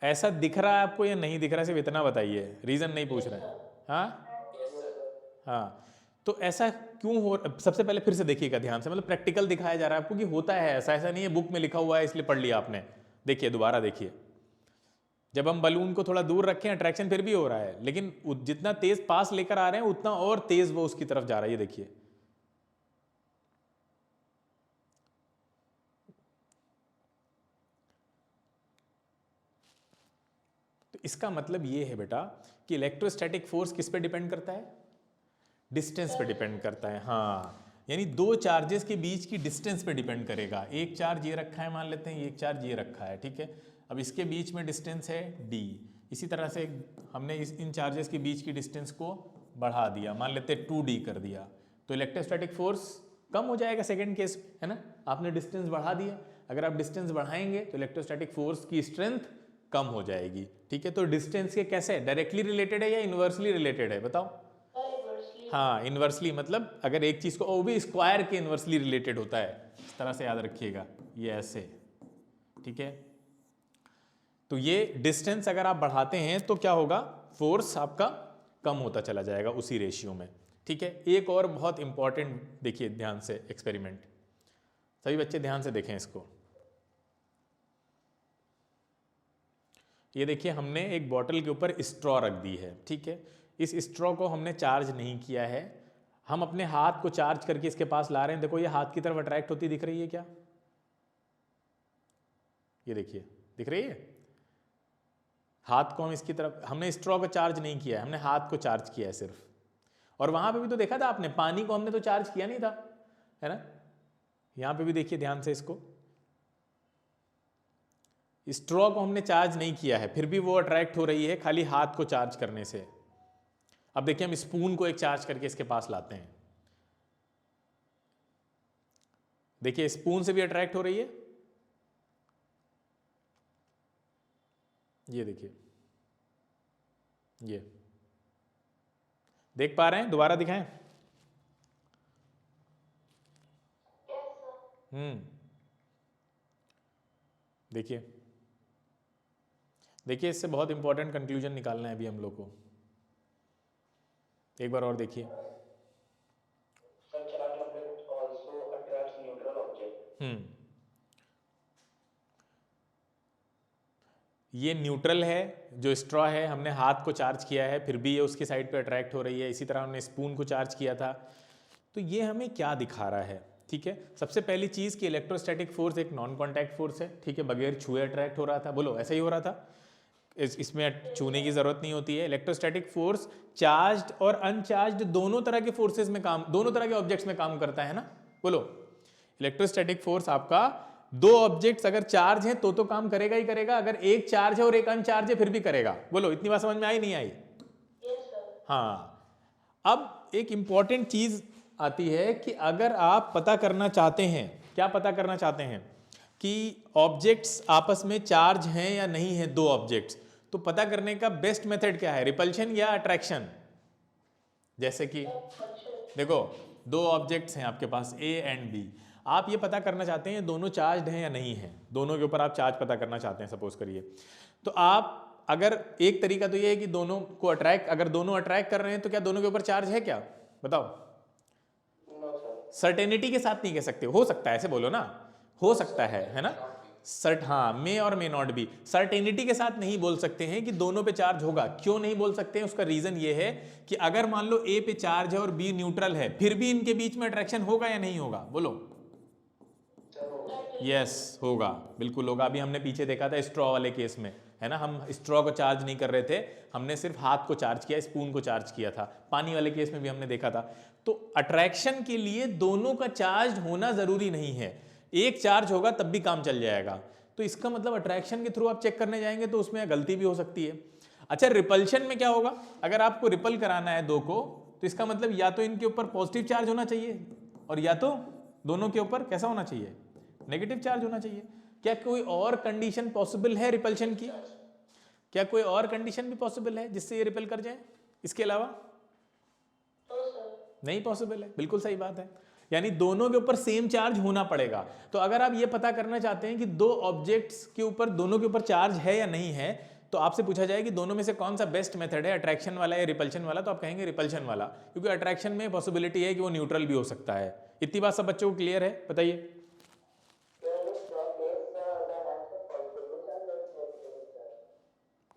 ऐसा दिख रहा है आपको या नहीं दिख रहा है, सिर्फ इतना बताइए, रीजन नहीं पूछ रहे हैं। हाँ हाँ, तो ऐसा क्यों हो, सबसे पहले फिर से देखिएगा ध्यान से, मतलब प्रैक्टिकल दिखाया जा रहा है आपको कि होता है ऐसा, ऐसा नहीं है बुक में लिखा हुआ है इसलिए पढ़ लिया आपने। देखिए दोबारा देखिए, जब हम बलून को थोड़ा दूर रखें अट्रैक्शन फिर भी हो रहा है, लेकिन जितना तेज पास लेकर आ रहे हैं उतना और तेज वो उसकी तरफ जा रहा है। ये देखिए, तो इसका मतलब ये है बेटा कि इलेक्ट्रोस्टैटिक फोर्स किस पे डिपेंड करता है? डिस्टेंस पे डिपेंड करता है। हाँ, यानी दो चार्जेस के बीच की डिस्टेंस पे डिपेंड करेगा। एक चार्ज ये रखा है, मान लेते हैं एक चार्ज ये रखा है, ठीक है। अब इसके बीच में डिस्टेंस है d। इसी तरह से हमने इन चार्जेस के बीच की डिस्टेंस को बढ़ा दिया, मान लेते हैं 2d कर दिया, तो इलेक्ट्रोस्टैटिक फोर्स कम हो जाएगा सेकेंड केस, है ना। आपने डिस्टेंस बढ़ा दिया, अगर आप डिस्टेंस बढ़ाएंगे तो इलेक्ट्रोस्टैटिक फोर्स की स्ट्रेंथ कम हो जाएगी, ठीक है। तो डिस्टेंस के कैसे डायरेक्टली रिलेटेड है या इन्वर्सली रिलेटेड है, बताओ? हाँ, इन्वर्सली, मतलब अगर एक चीज को, वो भी स्क्वायर के इन्वर्सली रिलेटेड होता है, इस तरह से याद रखिएगा, ये ऐसे, ठीक है। तो ये डिस्टेंस अगर आप बढ़ाते हैं तो क्या होगा, फोर्स आपका कम होता चला जाएगा उसी रेशियो में, ठीक है। एक और बहुत इंपॉर्टेंट देखिए ध्यान से एक्सपेरिमेंट, सभी बच्चे ध्यान से देखें इसको। ये देखिए, हमने एक बॉटल के ऊपर स्ट्रॉ रख दी है, ठीक है। इस स्ट्रॉ को हमने चार्ज नहीं किया है, हम अपने हाथ को चार्ज करके इसके पास ला रहे हैं। देखो ये हाथ की तरफ अट्रैक्ट होती दिख रही है क्या? ये देखिए, दिख रही है? हाथ को हम इसकी तरफ, हमने स्ट्रॉ को चार्ज नहीं किया है, हमने हाथ को चार्ज किया है सिर्फ। और वहां पे भी तो देखा था आपने, पानी को हमने तो चार्ज किया नहीं था, है ना। यहां पे भी देखिए ध्यान से इसको, स्ट्रॉ को हमने चार्ज नहीं किया है, फिर भी वो अट्रैक्ट हो रही है खाली हाथ को चार्ज करने से। अब देखिए, हम स्पून को एक चार्ज करके इसके पास लाते हैं, देखिए स्पून से भी अट्रैक्ट हो रही है। ये देखिए, ये देख पा रहे हैं? दोबारा दिखाएं? देखिए, देखिए इससे बहुत इंपॉर्टेंट कंक्लूजन निकालना है अभी हम लोग को। एक बार और देखिए, ये न्यूट्रल है, जो स्ट्रॉ है हमने हाथ को चार्ज किया है, फिर भी ये उसकी साइड पे अट्रैक्ट हो रही है। इसी तरह हमने स्पून को चार्ज किया था। तो ये हमें क्या दिखा रहा है, ठीक है। सबसे पहली चीज़ कि इलेक्ट्रोस्टैटिक फोर्स एक नॉन कॉन्टैक्ट फोर्स है, ठीक है, बगैर छुए अट्रैक्ट हो रहा था। बोलो, ऐसा ही हो रहा था? इसमें छूने की जरूरत नहीं होती है। इलेक्ट्रोस्टैटिक फोर्स चार्ज्ड और अनचार्ज्ड दोनों तरह के फोर्सेस में काम, दोनों तरह के ऑब्जेक्ट्स में काम करता है ना। बोलो, इलेक्ट्रोस्टैटिक फोर्स आपका दो ऑब्जेक्ट्स अगर चार्ज हैं तो काम करेगा ही करेगा, अगर एक चार्ज है और एक अनचार्ज है फिर भी करेगा। बोलो, इतनी बात समझ में आई नहीं आई? हाँ। अब एक इंपॉर्टेंट चीज आती है कि अगर आप पता करना चाहते हैं, क्या पता करना चाहते हैं कि ऑब्जेक्ट्स आपस में चार्ज हैं या नहीं है, दो ऑब्जेक्ट्स, तो पता करने का बेस्ट मेथड क्या है, रिपल्शन या अट्रैक्शन? जैसे कि देखो, दो ऑब्जेक्ट्स हैं आपके पास ए एंड बी, आप ये पता करना चाहते हैं दोनों चार्ज्ड हैं या नहीं है, दोनों के ऊपर आप चार्ज पता करना चाहते हैं सपोज करिए। तो आप अगर, एक तरीका तो ये है कि दोनों को अट्रैक्ट, अगर दोनों अट्रैक्ट कर रहे हैं तो क्या दोनों के ऊपर चार्ज है क्या? बताओ। सर्टेनिटी के साथ नहीं कह सकते, हो सकता है, ऐसे बोलो ना, हो सकता है ना। हाँ, मे और मे नॉट बी, सर्टेनिटी के साथ नहीं बोल सकते हैं कि दोनों पे चार्ज होगा। क्यों नहीं बोल सकते हैं? उसका रीजन ये है कि अगर मान लो ए पे चार्ज है और बी न्यूट्रल है, फिर भी इनके बीच में अट्रैक्शन होगा या नहीं होगा? बोलो। यस, होगा, बिल्कुल होगा। अभी हमने पीछे देखा था स्ट्रॉ वाले केस में, है ना, हम स्ट्रॉ को चार्ज नहीं कर रहे थे, हमने सिर्फ हाथ को चार्ज किया, स्पून को चार्ज किया था। पानी वाले केस में भी हमने देखा था। तो अट्रैक्शन के लिए दोनों का चार्ज होना जरूरी नहीं है, एक चार्ज होगा तब भी काम चल जाएगा। तो इसका मतलब अट्रैक्शन के थ्रू आप चेक करने जाएंगे तो उसमें गलती भी हो सकती है। अच्छा, रिपल्शन में क्या होगा? अगर आपको रिपल कराना है दो को, तो इसका मतलब या तो इनके ऊपर पॉजिटिव चार्ज होना चाहिए और या तो दोनों के ऊपर कैसा होना चाहिए, नेगेटिव चार्ज होना चाहिए। क्या कोई और कंडीशन पॉसिबल है रिपल्शन की? क्या कोई और कंडीशन भी पॉसिबल है जिससे ये रिपेल कर जाए इसके अलावा? नहीं पॉसिबल है, बिल्कुल सही बात है। यानी दोनों के ऊपर सेम चार्ज होना पड़ेगा। तो अगर आप ये पता करना चाहते हैं कि दो ऑब्जेक्ट्स के ऊपर, दोनों के ऊपर चार्ज है या नहीं है, तो आपसे पूछा जाए कि दोनों में से कौन सा बेस्ट मेथड है, अट्रैक्शन वाला या रिपल्शन वाला, तो आप कहेंगे रिपल्शन वाला, क्योंकि अट्रैक्शन में पॉसिबिलिटी है कि वो न्यूट्रल भी हो सकता है। इतनी बात सब बच्चों को क्लियर है? बताइए।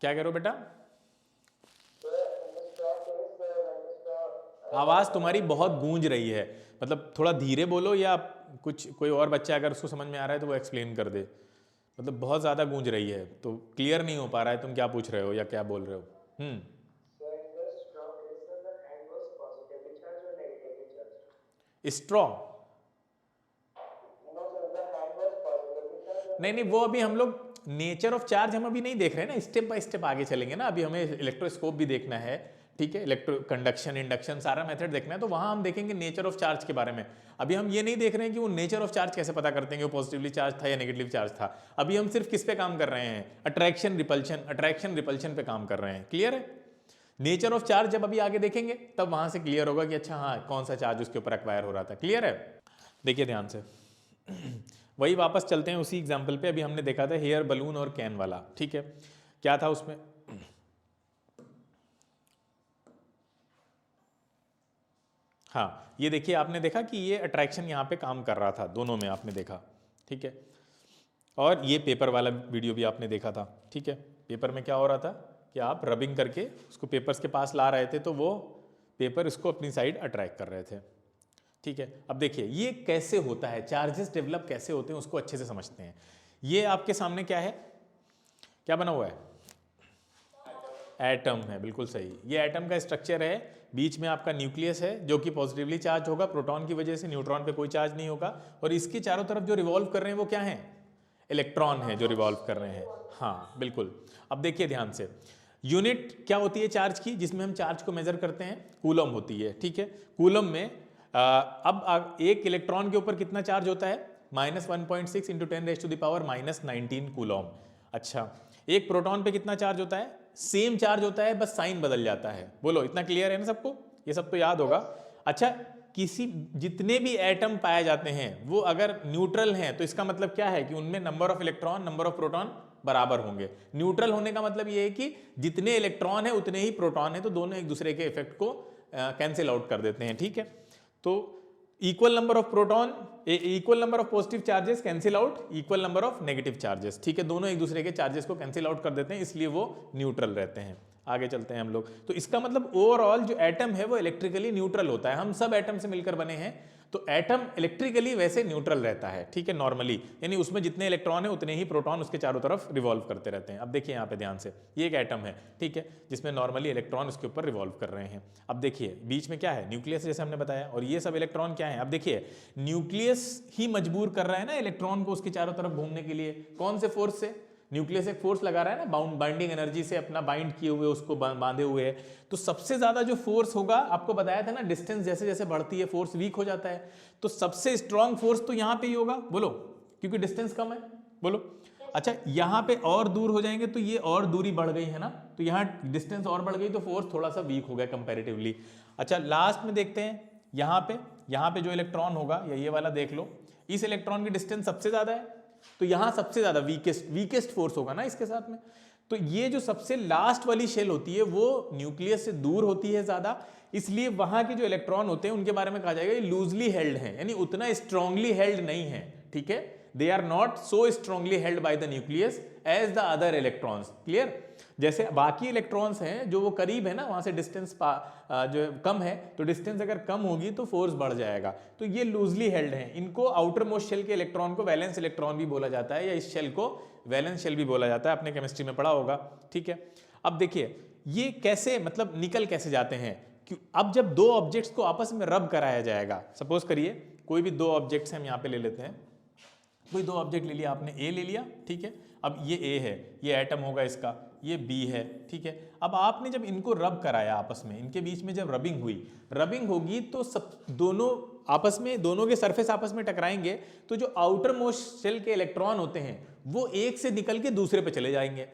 क्या कह रहे हो बेटा? आवाज तुम्हारी बहुत गूंज रही है, मतलब थोड़ा धीरे बोलो, या कुछ कोई और बच्चा अगर उसको समझ में आ रहा है तो वो एक्सप्लेन कर दे। मतलब बहुत ज़्यादा गूंज रही है, तो क्लियर नहीं हो पा रहा है तुम क्या पूछ रहे हो या क्या बोल रहे हो। स्ट्रॉ? नहीं नहीं, वो अभी हम लोग नेचर ऑफ चार्ज हम अभी नहीं देख रहे हैं ना, स्टेप बाय स्टेप आगे चलेंगे ना। अभी हमें इलेक्ट्रोस्कोप भी देखना है, ठीक है, इलेक्ट्रो कंडक्शन इंडक्शन सारा मेथड देखना है, तो वहां हम देखेंगे नेचर ऑफ चार्ज के बारे में। अभी हम ये नहीं देख रहे हैं कि वो नेचर ऑफ चार्ज कैसे पता करते हैं कि वो पॉजिटिवली चार्ज था या नेगेटिवली चार्ज था। अभी हम सिर्फ किस पे काम कर रहे हैं? अट्रैक्शन रिपल्शन पे काम कर रहे हैं। क्लियर है? नेचर ऑफ चार्ज जब अभी आगे देखेंगे तब वहां से क्लियर होगा कि अच्छा हाँ कौन सा चार्ज उसके ऊपर एक्वायर हो रहा था। क्लियर है? देखिए ध्यान से वही वापस चलते हैं उसी एग्जाम्पल पे। अभी हमने देखा था हेयर बलून और कैन वाला, ठीक है, क्या था उसमें? हाँ ये देखिए, आपने देखा कि ये अट्रैक्शन यहाँ पे काम कर रहा था, दोनों में आपने देखा, ठीक है। और ये पेपर वाला वीडियो भी आपने देखा था, ठीक है। पेपर में क्या हो रहा था कि आप रबिंग करके उसको पेपर्स के पास ला रहे थे, तो वो पेपर इसको अपनी साइड अट्रैक्ट कर रहे थे, ठीक है। अब देखिए ये कैसे होता है, चार्जेस डेवलप कैसे होते हैं उसको अच्छे से समझते हैं। ये आपके सामने क्या है, क्या बना हुआ है? एटम है, बिल्कुल सही। ये एटम का स्ट्रक्चर है, बीच में आपका न्यूक्लियस है जो कि पॉजिटिवली चार्ज होगा प्रोटॉन की वजह से, न्यूट्रॉन पे कोई चार्ज नहीं होगा। और इसके चारों तरफ जो रिवॉल्व कर रहे हैं वो क्या है? इलेक्ट्रॉन है जो रिवॉल्व कर रहे हैं। हाँ बिल्कुल। अब देखिए ध्यान से, यूनिट क्या होती है चार्ज की, जिसमें हम चार्ज को मेजर करते हैं? कूलम होती है, ठीक है। कूलम में अब एक इलेक्ट्रॉन के ऊपर कितना चार्ज होता है? -1.6 इंटू 10⁻⁻19 कूलम। अच्छा, एक प्रोटॉन पे कितना चार्ज होता है? सेम चार्ज होता है, बस साइन बदल जाता है। बोलो इतना क्लियर है ना सबको? ये सब तो याद होगा। अच्छा, जितने भी एटम पाए जाते हैं वो अगर न्यूट्रल हैं तो इसका मतलब क्या है कि उनमें number of electron number of proton बराबर होंगे। न्यूट्रल होने का मतलब ये है कि जितने इलेक्ट्रॉन है उतने ही प्रोटॉन है, तो दोनों एक दूसरे के इफेक्ट को कैंसिल आउट कर देते हैं, ठीक है। तो equal number of proton, equal number of positive charges cancel out equal number of negative charges, ठीक है। दोनों एक दूसरे के चार्जेस को कैंसिल आउट कर देते हैं, इसलिए वो न्यूट्रल रहते हैं। आगे चलते हैं हम लोग। तो इसका मतलब ओवरऑल जो एटम है वो इलेक्ट्रिकली न्यूट्रल होता है। हम सब एटम से मिलकर बने हैं, तो एटम इलेक्ट्रिकली वैसे न्यूट्रल रहता है, ठीक है, नॉर्मली। यानी उसमें जितने इलेक्ट्रॉन है उतने ही प्रोटॉन उसके चारों तरफ रिवॉल्व करते रहते हैं। अब देखिए यहाँ पे ध्यान से, ये एक एटम है, ठीक है, जिसमें नॉर्मली इलेक्ट्रॉन उसके ऊपर रिवॉल्व कर रहे हैं। अब देखिए बीच में क्या है? न्यूक्लियस, जैसे हमने बताया, और ये सब इलेक्ट्रॉन क्या है? अब देखिए न्यूक्लियस ही मजबूर कर रहा है ना इलेक्ट्रॉन को उसके चारों तरफ घूमने के लिए। कौन से फोर्स से? न्यूक्लियस एक फोर्स लगा रहा है ना, बाइंडिंग एनर्जी से अपना बाइंड किए हुए उसको बांधे हुए है। तो सबसे ज्यादा जो फोर्स होगा, आपको बताया था ना, डिस्टेंस जैसे जैसे बढ़ती है फोर्स वीक हो जाता है, तो सबसे स्ट्रॉन्ग फोर्स तो यहां पे ही होगा, बोलो, क्योंकि डिस्टेंस कम है, बोलो। अच्छा, यहां पे और दूर हो जाएंगे तो ये और दूरी बढ़ गई है ना, तो यहां डिस्टेंस और बढ़ गई तो फोर्स थोड़ा सा वीक हो गया कंपैरेटिवली। अच्छा, लास्ट में देखते हैं यहां पे जो इलेक्ट्रॉन होगा, या ये वाला देख लो, इस इलेक्ट्रॉन की डिस्टेंस सबसे ज्यादा है, तो यहां सबसे ज्यादा वीकेस्ट फोर्स होगा ना इसके साथ में। तो ये जो सबसे लास्ट वाली शेल होती है वो न्यूक्लियस से दूर होती है ज्यादा, इसलिए वहां के जो इलेक्ट्रॉन होते हैं उनके बारे में कहा जाएगा ये लूजली हेल्ड हैं, यानी उतना स्ट्रांगली हेल्ड नहीं है, ठीक है। They are not so strongly held by the nucleus as the other electrons. Clear? जैसे बाकी इलेक्ट्रॉन्स हैं जो वो करीब है ना, वहां से डिस्टेंस जो कम है, तो डिस्टेंस अगर कम होगी तो फोर्स बढ़ जाएगा। तो ये लूजली हेल्ड हैं। इनको आउटर मोस्ट शेल के इलेक्ट्रॉन को वैलेंस इलेक्ट्रॉन भी बोला जाता है, या इस शेल को वैलेंस शेल भी बोला जाता है, आपने केमिस्ट्री में पढ़ा होगा, ठीक है। अब देखिए ये कैसे, मतलब निकल कैसे जाते हैं। अब जब दो ऑब्जेक्ट्स को आपस में रब कराया जाएगा, सपोज करिए कोई भी दो ऑब्जेक्ट्स हम यहाँ पे ले लेते हैं, कोई दो ऑब्जेक्ट ले लिया आपने, ए ले लिया, ठीक है। अब ये ए है, ये एटम होगा इसका, ये बी है, ठीक है। अब आपने जब इनको रब कराया आपस में, इनके बीच में जब रबिंग होगी तो सब दोनों आपस में, दोनों के सरफेस आपस में टकराएंगे, तो जो आउटर मोस्ट शेल के इलेक्ट्रॉन होते हैं वो एक से निकल के दूसरे पे चले जाएंगे।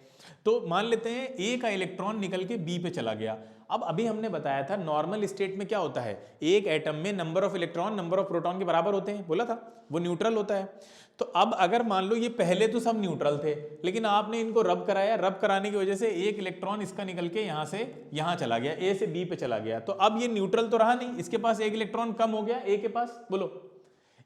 तो मान लेते हैं ए का इलेक्ट्रॉन निकल के बी पे चला गया। अब अभी हमने बताया था नॉर्मल स्टेट में क्या होता है, एक एटम में number of electron number of proton के बराबर होते हैं, बोला था, वो न्यूट्रल होता है। तो अब अगर मान लो ये पहले तो सब न्यूट्रल थे, लेकिन आपने इनको रब कराया, रब कराने की वजह से एक इलेक्ट्रॉन इसका निकल के यहां से यहां चला गया, ए से बी पे चला गया, तो अब ये न्यूट्रल तो रहा नहीं, इसके पास एक इलेक्ट्रॉन कम हो गया, ए के पास, बोलो,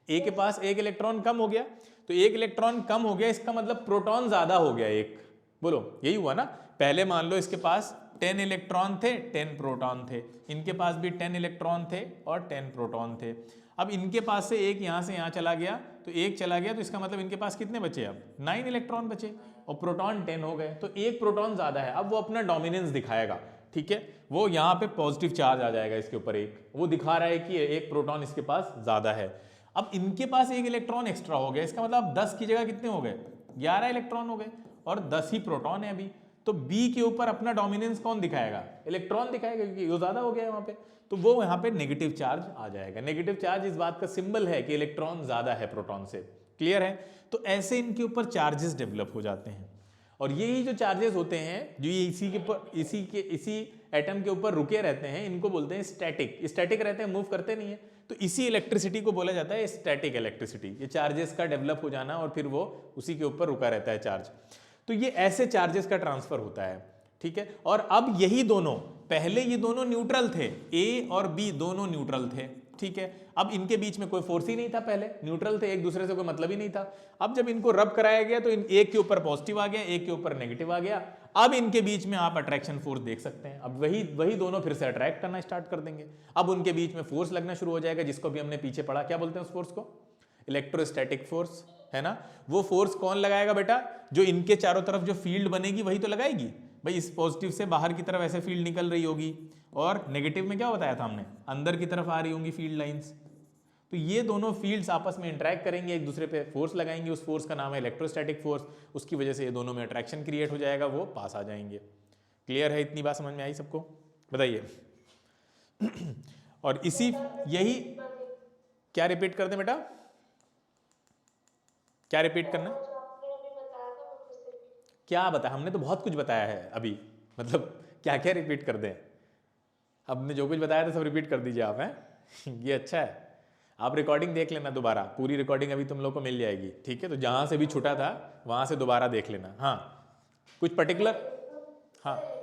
ए के पास एक इलेक्ट्रॉन कम हो गया। तो एक इलेक्ट्रॉन कम हो गया, इसका मतलब प्रोटॉन ज्यादा हो गया एक, बोलो यही हुआ ना। पहले मान लो इसके पास 10 इलेक्ट्रॉन थे, 10 प्रोटॉन थे, इनके पास भी 10 इलेक्ट्रॉन थे और 10 प्रोटॉन थे। अब इनके पास से एक यहाँ से यहाँ चला गया, तो एक चला गया, तो इसका मतलब इनके पास कितने बचे, अब 9 इलेक्ट्रॉन बचे और प्रोटॉन 10 हो गए, तो एक प्रोटॉन ज्यादा है। अब वो अपना डोमिनेंस दिखाएगा, ठीक है, वो यहाँ पे पॉजिटिव चार्ज आ जाएगा इसके ऊपर, एक वो दिखा रहा है कि एक प्रोटॉन इसके पास ज्यादा है। अब इनके पास एक इलेक्ट्रॉन एक्स्ट्रा हो गया, इसका मतलब 10 की जगह कितने हो गए, 11 इलेक्ट्रॉन हो गए और 10 ही प्रोटॉन है अभी। तो बी के ऊपर अपना डोमिनेंस कौन दिखाएगा, इलेक्ट्रॉन दिखाएगा, क्योंकि वो ज्यादा हो गया है वहां पे, तो वो यहाँ पे नेगेटिव चार्ज आ जाएगा। नेगेटिव चार्ज इस बात का सिंबल है कि इलेक्ट्रॉन ज्यादा है प्रोटॉन से। क्लियर है? तो ऐसे इनके ऊपर चार्जेस डेवलप हो जाते हैं, और यही जो चार्जेस होते हैं जो ये इसी के ऊपर इसी एटम के ऊपर रुके रहते हैं, इनको बोलते हैं स्टैटिक। स्टैटिक रहते हैं, मूव करते नहीं है, तो इसी इलेक्ट्रिसिटी को बोला जाता है स्टैटिक इलेक्ट्रिसिटी। ये चार्जेस का डेवलप हो जाना और फिर वो उसी के ऊपर रुका रहता है चार्ज। तो ये ऐसे चार्जेस का ट्रांसफर होता है, ठीक है। और अब यही दोनों, पहले ये दोनों न्यूट्रल थे, ए और बी दोनों न्यूट्रल थे, ठीक है। अब इनके बीच में कोई फोर्स ही नहीं था, पहले न्यूट्रल थे, एक दूसरे से कोई मतलब ही नहीं था। अब जब इनको रब कराया गया तो एक के ऊपर पॉजिटिव आ गया, एक के ऊपर नेगेटिव आ गया। अब इनके बीच में आप अट्रैक्शन फोर्स देख सकते हैं। अब वही दोनों फिर से अट्रैक्ट करना स्टार्ट कर देंगे। अब उनके बीच में फोर्स लगना शुरू हो जाएगा, जिसको भी हमने पीछे पढ़ा, क्या बोलते हैं उस फोर्स को, इलेक्ट्रोस्टैटिक फोर्स, है ना। वो फोर्स कौन लगाएगा बेटा, जो इनके चारों तरफ जो फील्ड बनेगी वही तो लगाएगी। भाई इस पॉजिटिव से बाहर की तरफ ऐसे फील्ड निकल रही होगी, और नेगेटिव में क्या बताया था हमने, अंदर की तरफ आ रही होंगी फील्ड लाइंस। तो ये दोनों फील्ड्स आपस में इंटरेक्ट करेंगे, एक दूसरे पे फोर्स लगाएंगे, उस फोर्स का नाम है इलेक्ट्रोस्टैटिक फोर्स। उसकी वजह से ये दोनों में अट्रैक्शन क्रिएट हो जाएगा, वो पास आ जाएंगे। क्लियर है? इतनी बात समझ में आई सबको? बताइए। और इसी यही क्या रिपीट कर दें बेटा, क्या रिपीट करना, क्या बताया हमने, तो बहुत कुछ बताया है अभी, मतलब क्या क्या रिपीट कर दें, हमने जो कुछ बताया था सब रिपीट कर दीजिए आप, हैं। ये अच्छा है, आप रिकॉर्डिंग देख लेना दोबारा, पूरी रिकॉर्डिंग अभी तुम लोग को मिल जाएगी, ठीक है। तो जहां से भी छूटा था वहां से दोबारा देख लेना। हाँ कुछ पर्टिकुलर, हाँ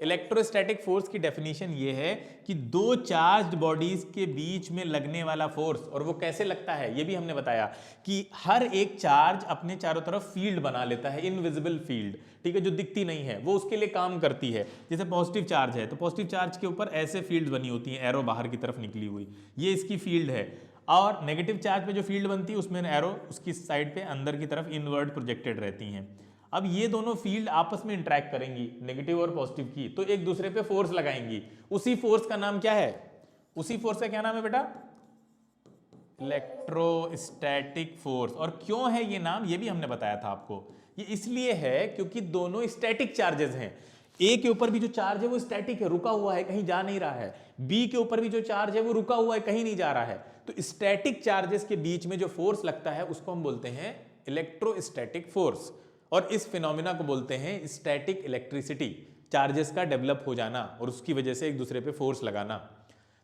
इलेक्ट्रोस्टैटिक फोर्स की डेफिनेशन ये है कि दो चार्ज्ड बॉडीज के बीच में लगने वाला फोर्स, और वो कैसे लगता है ये भी हमने बताया कि हर एक चार्ज अपने चारों तरफ फील्ड बना लेता है, इनविजिबल फील्ड, ठीक है, जो दिखती नहीं है, वो उसके लिए काम करती है। जैसे पॉजिटिव चार्ज है तो पॉजिटिव चार्ज के ऊपर ऐसे फील्ड बनी होती हैं, एरो बाहर की तरफ निकली हुई, ये इसकी फील्ड है। और नेगेटिव चार्ज पे जो फील्ड बनती है उसमें एरो उसकी साइड पे अंदर की तरफ इनवर्ड प्रोजेक्टेड रहती हैं। अब ये दोनों फील्ड आपस में इंटरेक्ट करेंगी, नेगेटिव और पॉजिटिव की, तो एक दूसरे पे फोर्स लगाएंगी। उसी फोर्स का नाम क्या है, उसी फोर्स का क्या नाम है बेटा, इलेक्ट्रोस्टैटिक फोर्स। और क्यों है ये नाम, ये भी हमने बताया था आपको। ये इसलिए है क्योंकि दोनों स्टैटिक चार्जेस हैं। ए के ऊपर भी जो चार्ज है वो स्टैटिक है, रुका हुआ है, कहीं जा नहीं रहा है। बी के ऊपर भी जो चार्ज है वो रुका हुआ है, कहीं नहीं जा रहा है। तो स्टैटिक चार्जेस के बीच में जो फोर्स लगता है उसको हम बोलते हैं इलेक्ट्रोस्टैटिक फोर्स, और इस फिनोमिना को बोलते हैं स्टैटिक इलेक्ट्रिसिटी। चार्जेस का डेवलप हो जाना और उसकी वजह से एक दूसरे पे फोर्स लगाना।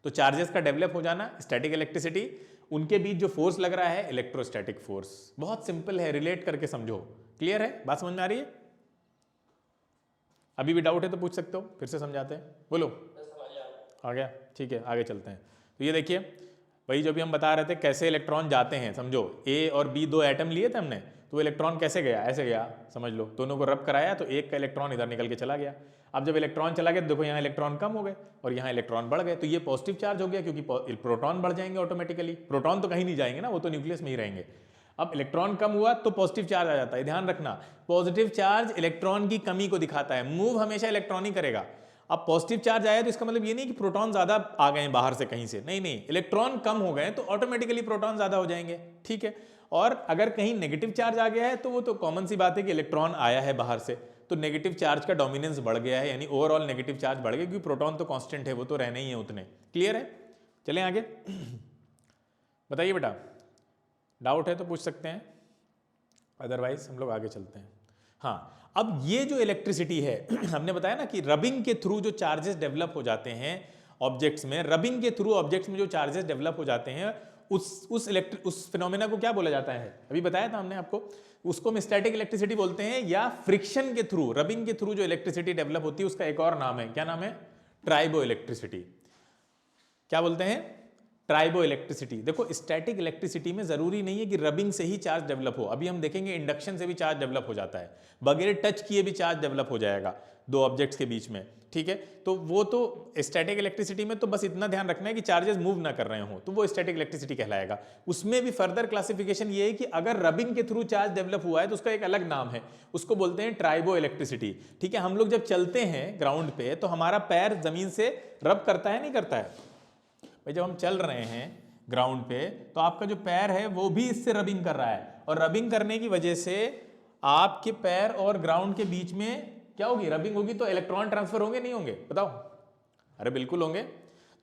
तो चार्जेस का डेवलप हो जाना स्टैटिक इलेक्ट्रिसिटी, उनके बीच जो फोर्स लग रहा है इलेक्ट्रोस्टैटिक फोर्स। बहुत सिंपल है, रिलेट करके समझो। क्लियर है? बात समझ में आ रही है? अभी भी डाउट है तो पूछ सकते हो, फिर से समझाते हैं। बोलो आ गया? ठीक है, आगे चलते हैं। तो ये देखिए वही जो भी हम बता रहे थे, कैसे इलेक्ट्रॉन जाते हैं। समझो ए और बी दो एटम लिए थे हमने, तो वो इलेक्ट्रॉन कैसे गया, ऐसे गया, समझ लो। दोनों को रब कराया तो एक का इलेक्ट्रॉन इधर निकल के चला गया। अब जब इलेक्ट्रॉन चला गया तो देखो यहाँ इलेक्ट्रॉन कम हो गए और यहाँ इलेक्ट्रॉन बढ़ गए, तो ये पॉजिटिव चार्ज हो गया, क्योंकि प्रोटॉन बढ़ जाएंगे ऑटोमेटिकली। प्रोटॉन तो कहीं नहीं जाएंगे ना, वो तो न्यूक्लियस में ही रहेंगे। अब इलेक्ट्रॉन कम हुआ तो पॉजिटिव चार्ज आ जाता है। ध्यान रखना, पॉजिटिव चार्ज इलेक्ट्रॉन की कमी को दिखाता है, मूव हमेशा इलेक्ट्रॉन ही करेगा। अब पॉजिटिव चार्ज आया तो इसका मतलब ये नहीं कि प्रोटॉन ज्यादा आ गए बाहर से कहीं से, नहीं नहीं, इलेक्ट्रॉन कम हो गए तो ऑटोमेटिकली प्रोटॉन ज्यादा हो जाएंगे, ठीक है। और अगर कहीं नेगेटिव चार्ज आ गया है तो वो तो कॉमन सी बात है कि इलेक्ट्रॉन आया है बाहर से, तो नेगेटिव चार्ज का डोमिनेंस बढ़ गया है, यानी ओवरऑल नेगेटिव चार्ज बढ़ गया, क्योंकि प्रोटॉन तो कांस्टेंट है, वो तो रहने ही है उतने। क्लियर है? चलें आगे। बताइए बेटा, डाउट है तो पूछ सकते हैं, अदरवाइज हम लोग आगे चलते हैं। हाँ, अब ये जो इलेक्ट्रिसिटी है हमने बताया ना कि रबिंग के थ्रू जो चार्जेस डेवलप हो जाते हैं ऑब्जेक्ट्स में, रबिंग के थ्रू ऑब्जेक्ट्स में जो चार्जेस डेवलप हो जाते हैं, उस फिनोमेना को क्या बोला जाता है, अभी बताया था हमने आपको। उसको हम स्टैटिक इलेक्ट्रिसिटी बोलते हैं, या फ्रिक्शन के थ्रू, रबिंग के थ्रू जो इलेक्ट्रिसिटी डेवलप होती है उसका एक और नाम है, क्या नाम है, ट्राइबो इलेक्ट्रिसिटी। क्या बोलते हैं? Tribo electricity. देखो स्टैटिक इलेक्ट्रिसिटी में जरूरी नहीं है कि रबिंग से ही चार्ज डेवलप हो, अभी हम देखेंगे इंडक्शन से भी चार्ज डेवलप हो जाता है, बगैर टच किए भी चार्ज डेवलप हो जाएगा दो ऑब्जेक्ट्स के बीच में, ठीक है। तो वो तो स्टैटिक इलेक्ट्रिसिटी में तो बस इतना ध्यान रखना है कि चार्जेस मूव ना कर रहे हो, तो वो स्टैटिक इलेक्ट्रिसिटी कहलाएगा। उसमें भी फर्दर क्लासिफिकेशन ये है कि अगर रबिंग के थ्रू चार्ज डेवलप हुआ है तो उसका एक अलग नाम है, उसको बोलते हैं ट्राइबो इलेक्ट्रिसिटी, ठीक है। हम लोग जब चलते हैं ग्राउंड पे तो हमारा पैर जमीन से रब करता है नहीं करता है भाई, जब हम चल रहे हैं ग्राउंड पे तो आपका जो पैर है वो भी इससे रबिंग कर रहा है, और रबिंग करने की वजह से आपके पैर और ग्राउंड के बीच में क्या होगी, रबिंग होगी, तो इलेक्ट्रॉन ट्रांसफर होंगे नहीं होंगे, बताओ। अरे बिल्कुल होंगे।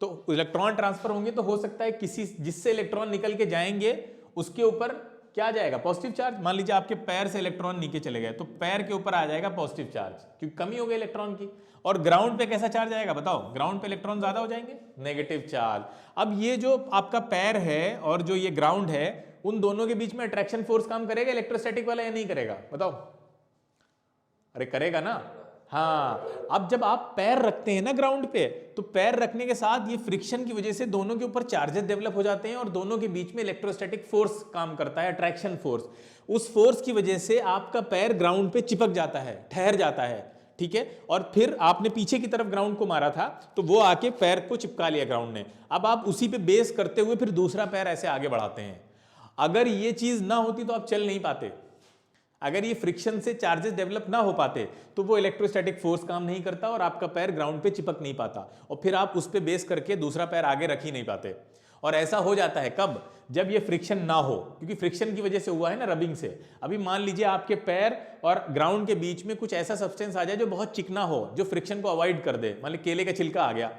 तो इलेक्ट्रॉन ट्रांसफर होंगे तो हो सकता है किसी जिससे इलेक्ट्रॉन निकल के जाएंगे उसके ऊपर क्या जाएगा, पॉजिटिव चार्ज। मान लीजिए आपके पैर से इलेक्ट्रॉन नीचे चले गए तो पैर के ऊपर आ जाएगा पॉजिटिव चार्ज, क्योंकि कमी हो गई इलेक्ट्रॉन की। और ग्राउंड पे कैसा चार्ज आएगा बताओ, ग्राउंड पे इलेक्ट्रॉन ज्यादा हो जाएंगे, नेगेटिव चार्ज। अब ये जो आपका पैर है और जो ये ग्राउंड है, उन दोनों के बीच में अट्रैक्शन फोर्स काम करेगा इलेक्ट्रोस्टैटिक वाला या नहीं करेगा, बताओ। अरे करेगा ना, हाँ। अब जब आप पैर रखते हैं ना ग्राउंड पे, तो पैर रखने के साथ ये फ्रिक्शन की वजह से दोनों के ऊपर चार्जेस डेवलप हो जाते हैं और दोनों के बीच में इलेक्ट्रोस्टैटिक फोर्स काम करता है, अट्रैक्शन फोर्स। उस फोर्स की वजह से आपका पैर ग्राउंड पे चिपक जाता है, ठहर जाता है, ठीक है। और फिर आपने पीछे की तरफ ग्राउंड को मारा था तो वो आके पैर को चिपका लिया ग्राउंड ने। अब आप उसी पे बेस करते हुए फिर दूसरा पैर ऐसे आगे बढ़ाते हैं। अगर ये चीज ना होती तो आप चल नहीं पाते, अगर ये फ्रिक्शन से चार्जेस डेवलप ना हो पाते तो वो इलेक्ट्रोस्टैटिक फोर्स काम नहीं करता और आपका पैर ग्राउंड पे चिपक नहीं पाता, और फिर आप उस पे बेस करके दूसरा पैर आगे रख ही नहीं पाते। और ऐसा हो जाता है कब, जब ये फ्रिक्शन ना हो, क्योंकि फ्रिक्शन की वजह से हुआ है ना रबिंग से। अभी मान लीजिए आपके पैर और ग्राउंड के बीच में कुछ ऐसा सब्सटेंस आ जाए जो बहुत चिकना हो, जो फ्रिक्शन को अवॉइड कर दे, मान लीजिए केले का छिलका आ गया।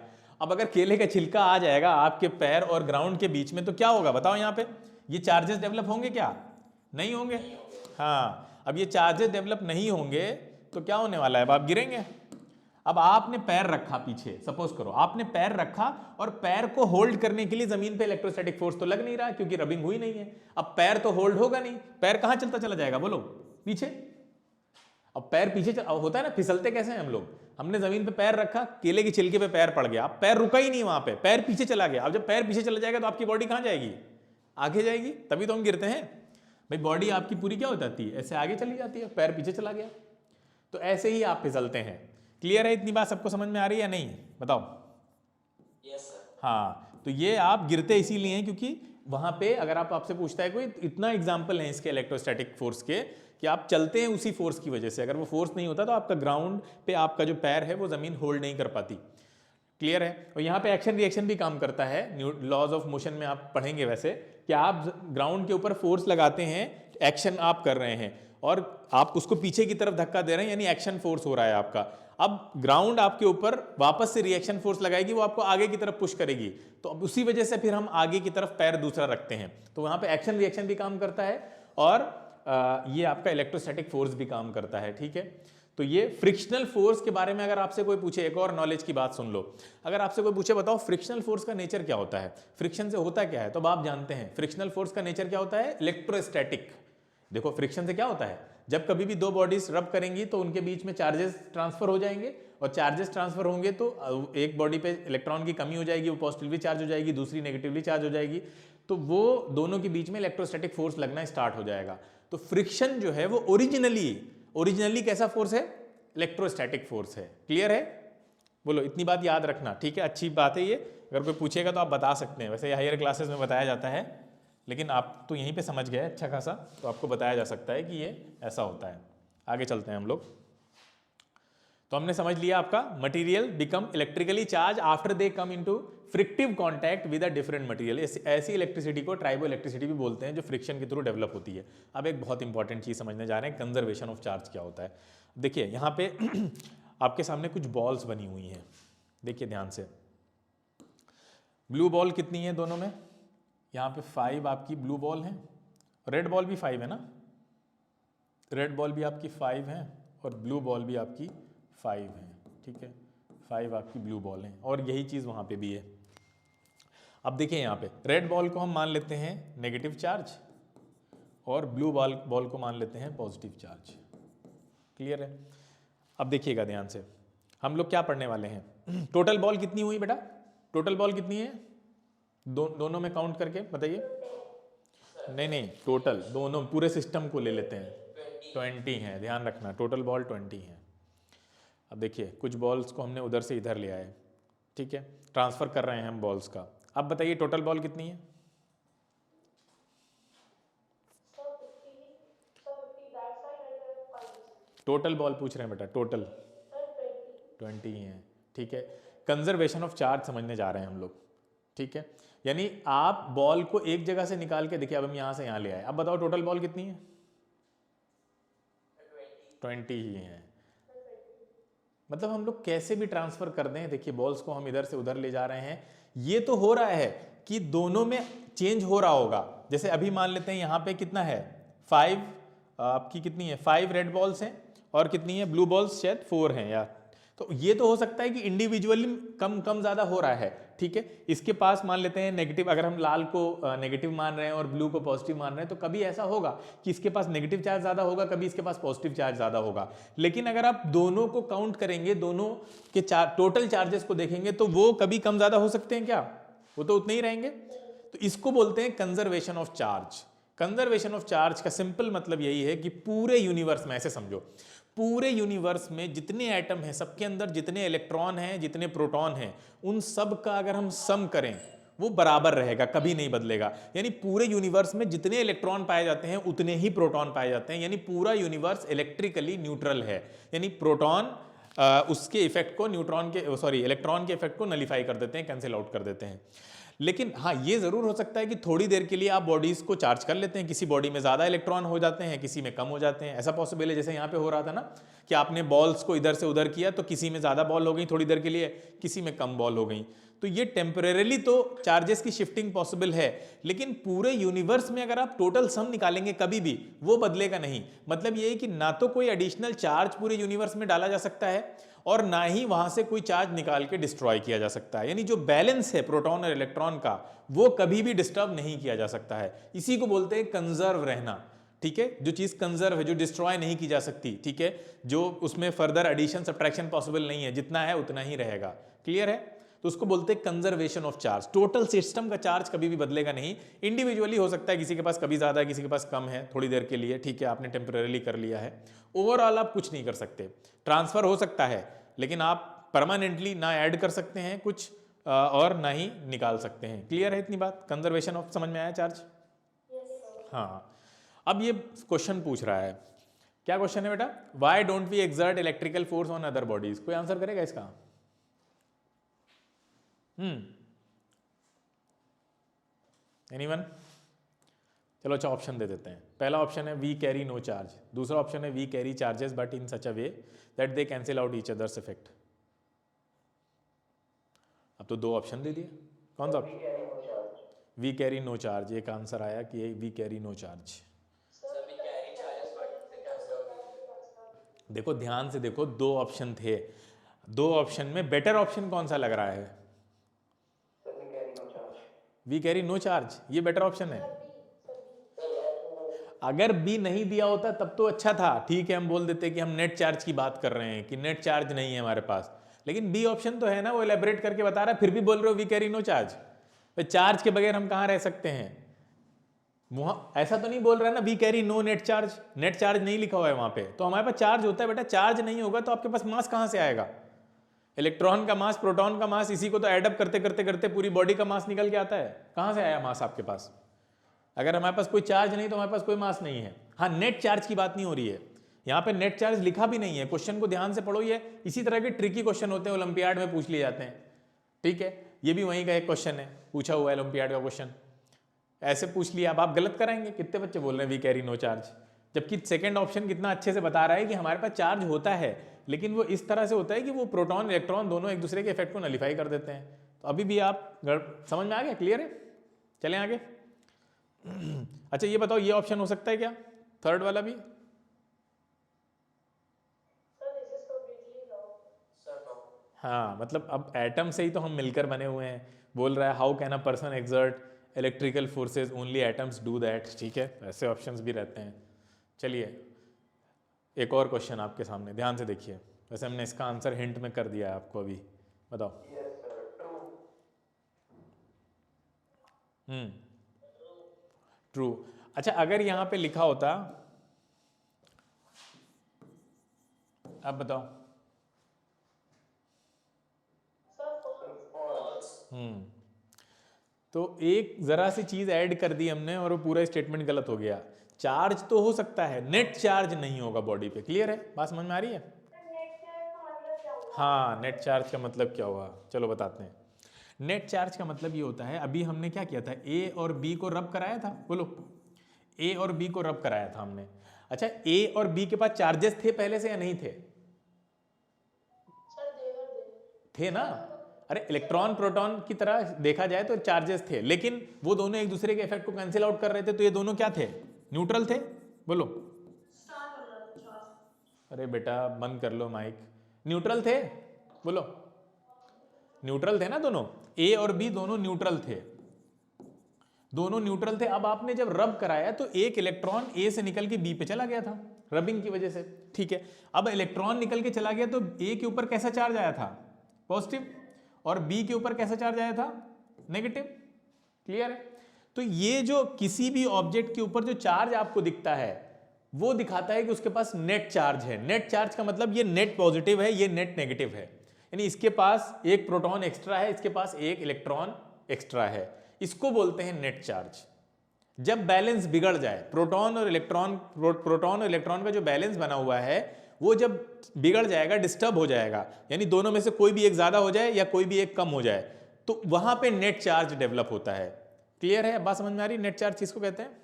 अब अगर केले का छिलका आ जाएगा आपके पैर और ग्राउंड के बीच में तो क्या होगा बताओ, यहाँ पे ये चार्जेस डेवलप होंगे क्या, नहीं होंगे। हाँ, अब ये चार्जेस डेवलप नहीं होंगे तो क्या होने वाला है, अब आप गिरेंगे। अब आपने पैर रखा पीछे, सपोज करो आपने पैर रखा और पैर को होल्ड करने के लिए जमीन पे इलेक्ट्रोस्टैटिक फोर्स तो लग नहीं रहा क्योंकि रबिंग हुई नहीं है। अब पैर तो होल्ड होगा नहीं, पैर कहां चलता चला जाएगा बोलो, पीछे। अब पैर पीछे होता है ना, फिसलते कैसे हैं हम लोग, हमने जमीन पे पैर रखा, केले के छिलके पे पैर पड़ गया, अब पैर रुका ही नहीं वहां पे, पैर पीछे चला गया। अब जब पैर पीछे चला जाएगा तो आपकी बॉडी कहां जाएगी, आगे जाएगी, तभी तो हम गिरते हैं भाई। बॉडी आपकी पूरी क्या हो जाती है, ऐसे आगे चली जाती है, पैर पीछे चला गया, तो ऐसे ही आप फिसलते हैं। क्लियर है, इतनी बात सबको समझ में आ रही है या नहीं, बताओ। Yes sir. हाँ, तो ये आप गिरते इसीलिए हैं क्योंकि वहां पे अगर आप आपसे पूछता है कोई, इतना एग्जाम्पल है इसके इलेक्ट्रोस्टैटिक फोर्स के कि आप चलते हैं उसी फोर्स की वजह से। अगर वो फोर्स नहीं होता तो आपका ग्राउंड पे आपका जो पैर है वो जमीन होल्ड नहीं कर पाती। क्लियर है। और यहाँ पे एक्शन रिएक्शन भी काम करता है, लॉज ऑफ मोशन में आप पढ़ेंगे वैसे, कि आप ग्राउंड के ऊपर फोर्स लगाते हैं, एक्शन आप कर रहे हैं और आप उसको पीछे की तरफ धक्का दे रहे हैं, यानी एक्शन फोर्स हो रहा है आपका। अब ग्राउंड आपके ऊपर वापस से रिएक्शन फोर्स लगाएगी, वो आपको आगे की तरफ पुश करेगी, तो अब उसी वजह से फिर हम आगे की तरफ पैर दूसरा रखते हैं, तो वहां पे एक्शन रिएक्शन भी काम करता है और ये आपका इलेक्ट्रोस्टैटिक फोर्स भी काम करता है, ठीक है। तो ये फ्रिक्शनल फोर्स के बारे में अगर आपसे कोई पूछे, एक और नॉलेज की बात सुन लो, अगर आपसे कोई पूछे बताओ फ्रिक्शनल फोर्स का नेचर क्या होता है, फ्रिक्शन से होता क्या है, तो आप जानते हैं फ्रिक्शनल फोर्स का नेचर क्या होता है, इलेक्ट्रोस्टैटिक। देखो फ्रिक्शन से क्या होता है, जब कभी भी दो बॉडीज रब करेंगी तो उनके बीच में चार्जेस ट्रांसफर हो जाएंगे, और चार्जेस ट्रांसफर होंगे तो एक बॉडी पे इलेक्ट्रॉन की कमी हो जाएगी, वो पॉजिटिवली चार्ज हो जाएगी, दूसरी नेगेटिवली चार्ज हो जाएगी, तो वो दोनों के बीच में इलेक्ट्रोस्टैटिक फोर्स लगना स्टार्ट हो जाएगा। तो फ्रिक्शन जो है वो ओरिजिनली कैसा फोर्स है, इलेक्ट्रोस्टैटिक फोर्स है। क्लियर है, बोलो, इतनी बात याद रखना, ठीक है। अच्छी बात है ये, अगर कोई पूछेगा तो आप बता सकते हैं, वैसे हायर क्लासेस में बताया जाता है, लेकिन आप तो यहीं पे समझ गए अच्छा खासा, तो आपको बताया जा सकता है कि ये ऐसा होता है। आगे चलते हैं हम लोग। तो हमने समझ लिया आपका material become electrically charge after they come into frictive contact with a different material. ऐसी इलेक्ट्रिसिटी को ट्राइबो इलेक्ट्रिसिटी भी बोलते हैं, जो फ्रिक्शन के थ्रू डेवलप होती है। अब एक बहुत इंपॉर्टेंट चीज समझने जा रहे हैं, कंजर्वेशन ऑफ चार्ज क्या होता है। देखिए यहाँ पे आपके सामने कुछ बॉल्स बनी हुई हैं, देखिए ध्यान से। ब्लू बॉल कितनी है दोनों में, यहाँ पे 5 आपकी ब्लू बॉल है, रेड बॉल भी 5 है ना, रेड बॉल भी आपकी 5 है और ब्लू बॉल भी आपकी 5 है, ठीक है। 5 आपकी ब्लू बॉल है और यही चीज़ वहाँ पे भी है। अब देखिए यहाँ पे रेड बॉल को हम मान लेते हैं नेगेटिव चार्ज और ब्लू बॉल को मान लेते हैं पॉजिटिव चार्ज। क्लियर है। अब देखिएगा ध्यान से, हम लोग क्या पढ़ने वाले हैं। टोटल बॉल कितनी हुई बेटा, टोटल बॉल कितनी है, दोनों में काउंट करके बताइए। नहीं नहीं, टोटल दोनों पूरे सिस्टम को ले लेते हैं। 20 हैं, ध्यान रखना, टोटल बॉल 20 हैं। अब देखिए कुछ बॉल्स को हमने उधर से इधर ले आए, ठीक है, ट्रांसफ़र कर रहे हैं हम बॉल्स का। अब बताइए टोटल बॉल कितनी है? टोटल बॉल पूछ रहे हैं बेटा, टोटल 20 ही हैं, ठीक है। कंजर्वेशन ऑफ चार्ज समझने जा रहे हैं हम लोग, ठीक है। यानी आप बॉल को एक जगह से निकाल के देखिए, अब हम यहाँ से यहाँ ले आए, अब बताओ टोटल बॉल कितनी है? 20 ही हैं। मतलब हम लोग कैसे भी ट्रांसफ़र कर दें, देखिए बॉल्स को हम इधर से उधर ले जा रहे हैं, ये तो हो रहा है कि दोनों में चेंज हो रहा होगा। जैसे अभी मान लेते हैं यहाँ पे कितना है, 5, आपकी कितनी है, 5 रेड बॉल्स हैं और कितनी है ब्लू बॉल्स, शायद 4 हैं यार। तो ये तो हो सकता है कि इंडिविजुअली कम कम ज़्यादा हो रहा है, ठीक है। इसके पास मान लेते हैं नेगेटिव, अगर हम लाल को नेगेटिव मान रहे हैं और ब्लू को पॉजिटिव मान रहे हैं, तो कभी ऐसा होगा कि इसके पास नेगेटिव चार्ज ज़्यादा होगा, कभी इसके पास पॉजिटिव चार्ज ज़्यादा होगा। लेकिन अगर आप दोनों को काउंट करेंगे, दोनों के टोटल चार्जेस को देखेंगे, तो वो कभी कम ज़्यादा हो सकते हैं क्या? वो तो उतने ही रहेंगे। तो इसको बोलते हैं conservation of charge. Conservation of charge का सिंपल मतलब यही है कि पूरे यूनिवर्स में, ऐसे समझो, पूरे यूनिवर्स में जितने एटम हैं, सबके अंदर जितने इलेक्ट्रॉन हैं, जितने प्रोटॉन हैं, उन सब का अगर हम सम करें, वो बराबर रहेगा, कभी नहीं बदलेगा। यानी पूरे यूनिवर्स में जितने इलेक्ट्रॉन पाए जाते हैं उतने ही प्रोटॉन पाए जाते हैं। यानी पूरा यूनिवर्स इलेक्ट्रिकली न्यूट्रल है। यानी प्रोटॉन उसके इफेक्ट को न्यूट्रॉन के, सॉरी, इलेक्ट्रॉन के इफेक्ट को नलीफाई कर देते हैं, कैंसिल आउट कर देते हैं। लेकिन हाँ, ये ज़रूर हो सकता है कि थोड़ी देर के लिए आप बॉडीज़ को चार्ज कर लेते हैं, किसी बॉडी में ज़्यादा इलेक्ट्रॉन हो जाते हैं, किसी में कम हो जाते हैं, ऐसा पॉसिबल है। जैसे यहाँ पे हो रहा था ना कि आपने बॉल्स को इधर से उधर किया, तो किसी में ज़्यादा बॉल हो गई थोड़ी देर के लिए, किसी में कम बॉल हो गई। तो ये टेम्परेली तो चार्जेस की शिफ्टिंग पॉसिबल है, लेकिन पूरे यूनिवर्स में अगर आप टोटल सम निकालेंगे कभी भी वो बदलेगा नहीं। मतलब ये है कि ना तो कोई एडिशनल चार्ज पूरे यूनिवर्स में डाला जा सकता है और ना ही वहां से कोई चार्ज निकाल के डिस्ट्रॉय किया जा सकता है। यानी जो बैलेंस है प्रोटॉन और इलेक्ट्रॉन का, वो कभी भी डिस्टर्ब नहीं किया जा सकता है। इसी को बोलते हैं कंजर्व रहना, ठीक है। जो चीज कंजर्व है, जो डिस्ट्रॉय नहीं की जा सकती, ठीक है, जो उसमें फर्दर एडिशन सब्ट्रैक्शन पॉसिबल नहीं है, जितना है उतना ही रहेगा। क्लियर है? तो उसको बोलते हैं conservation of charge. Total system का चार्ज कभी भी बदलेगा नहीं, इंडिविजुअली हो सकता है, किसी के पास कभी ज्यादा है, किसी के पास कम है, थोड़ी देर के लिए, ठीक है, आपने टेम्परेरी कर लिया है। ओवरऑल आप कुछ नहीं कर सकते। ट्रांसफर हो सकता है, लेकिन आप परमानेंटली ना ऐड कर सकते हैं कुछ और ना ही निकाल सकते हैं। क्लियर है इतनी बात? कंजर्वेशन ऑफ, समझ में आया चार्ज? हाँ। अब ये क्वेश्चन पूछ रहा है, क्या क्वेश्चन है बेटा? Why don't we exert electrical force on other bodies? कोई आंसर करेगा इसका? एनीवन? चलो अच्छा, ऑप्शन दे देते हैं। पहला ऑप्शन है वी कैरी नो चार्ज, दूसरा ऑप्शन है we carry charges but in such a way that they cancel out each others effect. अब तो दो ऑप्शन दे दिए, कौन सा? वी कैरी नो चार्ज, एक आंसर आया कि वी कैरी नो चार्ज। देखो ध्यान से देखो, दो ऑप्शन थे, दो ऑप्शन में बेटर ऑप्शन कौन सा लग रहा है? वी कैरी नो चार्ज, ये बेटर ऑप्शन है। अगर बी नहीं दिया होता तब तो अच्छा था, ठीक है, हम बोल देते कि हम नेट चार्ज की बात कर रहे हैं कि नेट चार्ज नहीं है हमारे पास। लेकिन बी ऑप्शन तो है ना, वो एलेबरेट करके बता रहा है, फिर भी बोल रहे हो we carry no charge. Charge के बगैर हम कहाँ रह सकते हैं? वहां ऐसा तो नहीं बोल रहा है ना we carry no net charge, net charge नहीं लिखा हुआ है वहां पे, तो हमारे पास चार्ज होता है बेटा। चार्ज नहीं होगा तो आपके पास मास कहाँ से आएगा? इलेक्ट्रॉन का मास, प्रोटॉन का मास, इसी को तो एडअप करते करते करते पूरी बॉडी का मास निकल के आता है। कहाँ से आया मास आपके पास? अगर हमारे पास कोई चार्ज नहीं तो हमारे पास कोई मास नहीं है। हाँ, नेट चार्ज की बात नहीं हो रही है यहाँ पे, नेट चार्ज लिखा भी नहीं है। क्वेश्चन को ध्यान से पढ़ो, ये इसी तरह के ट्रिकी क्वेश्चन होते हैं, ओलंपियाड में पूछ लिए जाते हैं, ठीक है। ये भी वहीं का एक क्वेश्चन है, पूछा हुआ है ओलंपियाड का क्वेश्चन, ऐसे पूछ लिया। अब आप गलत कराएंगे, कितने बच्चे बोल रहे हैं वी कैरी नो चार्ज, जबकि सेकंड ऑप्शन कितना अच्छे से बता रहा है कि हमारे पास चार्ज होता है, लेकिन वो इस तरह से होता है कि वो प्रोटॉन इलेक्ट्रॉन दोनों एक दूसरे के इफेक्ट को नलीफाई कर देते हैं। तो अभी भी आप समझ में आ गया? क्लियर है? चलें आगे। अच्छा ये बताओ, ये ऑप्शन हो सकता है क्या, थर्ड वाला भी? हाँ, मतलब अब एटम से ही तो हम मिलकर बने हुए हैं। बोल रहा है how can a person exert electrical forces, only atoms do that, ठीक है, ऐसे ऑप्शंस भी रहते हैं। चलिए एक और क्वेश्चन आपके सामने, ध्यान से देखिए। वैसे हमने इसका आंसर हिंट में कर दिया है आपको, अभी बताओ। ट्रू। अच्छा, अगर यहाँ पे लिखा होता, अब बताओ। तो एक जरा सी चीज ऐड कर दी हमने और वो पूरा स्टेटमेंट गलत हो गया। चार्ज तो हो सकता है, नेट चार्ज नहीं होगा बॉडी पे। क्लियर है? बात समझ में आ रही है? हाँ, नेट चार्ज का मतलब क्या हुआ, चलो बताते हैं। नेट चार्ज का मतलब ये होता है, अभी हमने क्या किया था, ए और बी को रब कराया था। बोलो, ए और बी को रब कराया था हमने। अच्छा, ए और बी के पास चार्जेस थे पहले से या नहीं थे? थे ना। अरे इलेक्ट्रॉन प्रोटॉन की तरह देखा जाए तो चार्जेस थे, लेकिन वो दोनों एक दूसरे के इफेक्ट को कैंसिल आउट कर रहे थे, तो ये दोनों क्या थे? न्यूट्रल थे। बोलो। अरे बेटा बंद कर लो माइक। न्यूट्रल थे, बोलो। न्यूट्रल थे ना दोनों, ए और बी दोनों न्यूट्रल थे, दोनों न्यूट्रल थे। अब आपने जब रब कराया तो एक इलेक्ट्रॉन ए से निकल के बी पे चला गया था रबिंग की वजह से, ठीक है। अब इलेक्ट्रॉन निकल के चला गया तो ए के ऊपर कैसा चार्ज आया था? पॉजिटिव। और बी के ऊपर कैसा चार्ज आया था? नेगेटिव। क्लियर है? तो ये जो किसी भी ऑब्जेक्ट के ऊपर जो चार्ज आपको दिखता है वो दिखाता है कि उसके पास नेट चार्ज है। नेट चार्ज का मतलब ये नेट पॉजिटिव है, ये नेट नेगेटिव है, यानी इसके पास एक प्रोटॉन एक्स्ट्रा है, इसके पास एक इलेक्ट्रॉन एक्स्ट्रा है। इसको बोलते हैं नेट चार्ज। जब बैलेंस बिगड़ जाए, प्रोटॉन और इलेक्ट्रॉन का जो बैलेंस बना हुआ है वो जब बिगड़ जाएगा, डिस्टर्ब हो जाएगा, यानी दोनों में से कोई भी एक ज्यादा हो जाए या कोई भी एक कम हो जाए, तो वहां पे नेट चार्ज डेवलप होता है। क्लियर है? बात समझ में आ रही? नेट चार्ज किसको कहते हैं?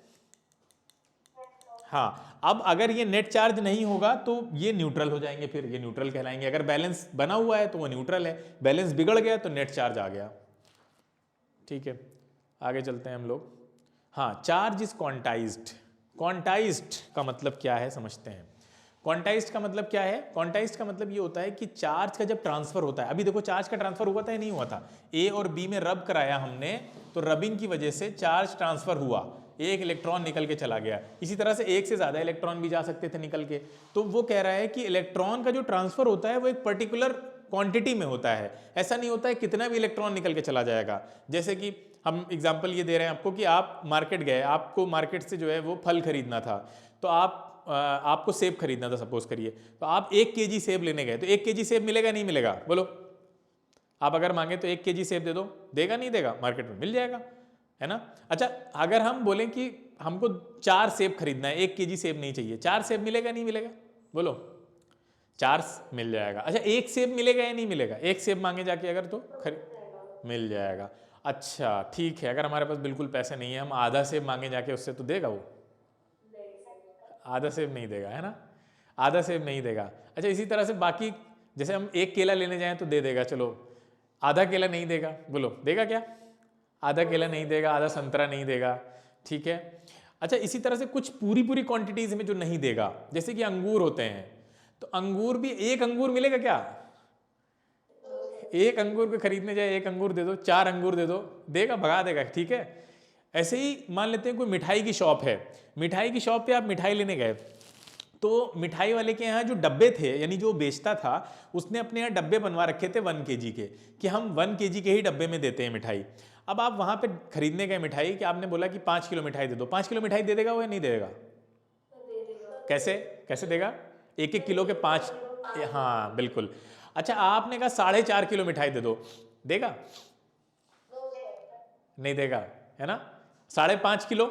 हाँ, अब अगर ये नेट चार्ज नहीं होगा तो ये न्यूट्रल हो जाएंगे, फिर ये न्यूट्रल कहलाएंगे। अगर बैलेंस बना हुआ है तो वो न्यूट्रल है, बैलेंस बिगड़ गया तो नेट चार्ज आ गया। ठीक है, आगे चलते हैं हम लोग। हाँ, चार्ज इज क्वांटाइज्ड। क्वांटाइज्ड का मतलब क्या है समझते हैं। क्वांटाइज्ड का मतलब क्या है? क्वांटाइज्ड का मतलब ये होता है कि चार्ज का जब ट्रांसफर होता है, अभी देखो चार्ज का ट्रांसफर हुआ था या नहीं हुआ था? ए और बी में रब कराया हमने, तो रबिंग की वजह से चार्ज ट्रांसफर हुआ, एक इलेक्ट्रॉन निकल के चला गया। इसी तरह से एक से ज्यादा इलेक्ट्रॉन भी जा सकते थे निकल के। तो वो कह रहा है कि इलेक्ट्रॉन का जो ट्रांसफर होता है वो एक पर्टिकुलर क्वांटिटी में होता है, ऐसा नहीं होता है कितना भी इलेक्ट्रॉन निकल के चला जाएगा। जैसे कि हम एग्जांपल ये दे रहे हैं आपको कि आप मार्केट गए, आपको मार्केट से जो है वो फल खरीदना था, तो आपको सेब खरीदना था सपोज करिए, तो आप 1 केजी सेब लेने गए, तो 1 केजी सेब मिलेगा नहीं मिलेगा? बोलो। आप अगर मांगे तो 1 केजी सेब दे दो, देगा नहीं देगा? मार्केट में मिल जाएगा, है ना। अच्छा, अगर हम बोलें कि हमको 4 सेब खरीदना है, 1 केजी सेब नहीं चाहिए, 4 सेब मिलेगा नहीं मिलेगा? बोलो। 4 मिल जाएगा। अच्छा, 1 सेब मिलेगा या नहीं मिलेगा? 1 सेब मांगे जाके अगर तो मिल जाएगा। अच्छा ठीक है, अगर हमारे पास बिल्कुल पैसे नहीं है, हम आधा सेब मांगे जाके उससे, तो देगा वो? आधा सेब नहीं देगा, है ना, आधा सेब नहीं देगा। अच्छा, इसी तरह से बाकी, जैसे हम 1 केला लेने जाएं तो दे देगा, चलो आधा केला नहीं देगा, बोलो देगा क्या? आधा केला नहीं देगा, आधा संतरा नहीं देगा, ठीक है। अच्छा, इसी तरह से कुछ पूरी पूरी क्वांटिटीज में जो नहीं देगा, जैसे कि अंगूर होते हैं, तो अंगूर भी 1 अंगूर मिलेगा क्या? 1 अंगूर को खरीदने जाए, 1 अंगूर दे दो, 4 अंगूर दे दो, देगा? भगा देगा, ठीक है। ऐसे ही मान लेते हैं कोई मिठाई की शॉप है, मिठाई की शॉप पे आप मिठाई लेने गए, तो मिठाई वाले के यहाँ जो डब्बे थे, यानी जो बेचता था, उसने अपने यहाँ डब्बे बनवा रखे थे 1 केजी के, कि हम 1 केजी के ही डब्बे में देते हैं मिठाई। अब आप वहाँ पे खरीदने गए मिठाई, कि आपने बोला कि 5 किलो मिठाई दे दो, 5 किलो मिठाई दे देगा वो या नहीं देगा? कैसे कैसे देगा? 1-1 किलो के 5, हाँ बिल्कुल। अच्छा, आपने कहा 4.5 किलो मिठाई दे दो, देगा? नहीं देगा, है ना। 5.5 किलो,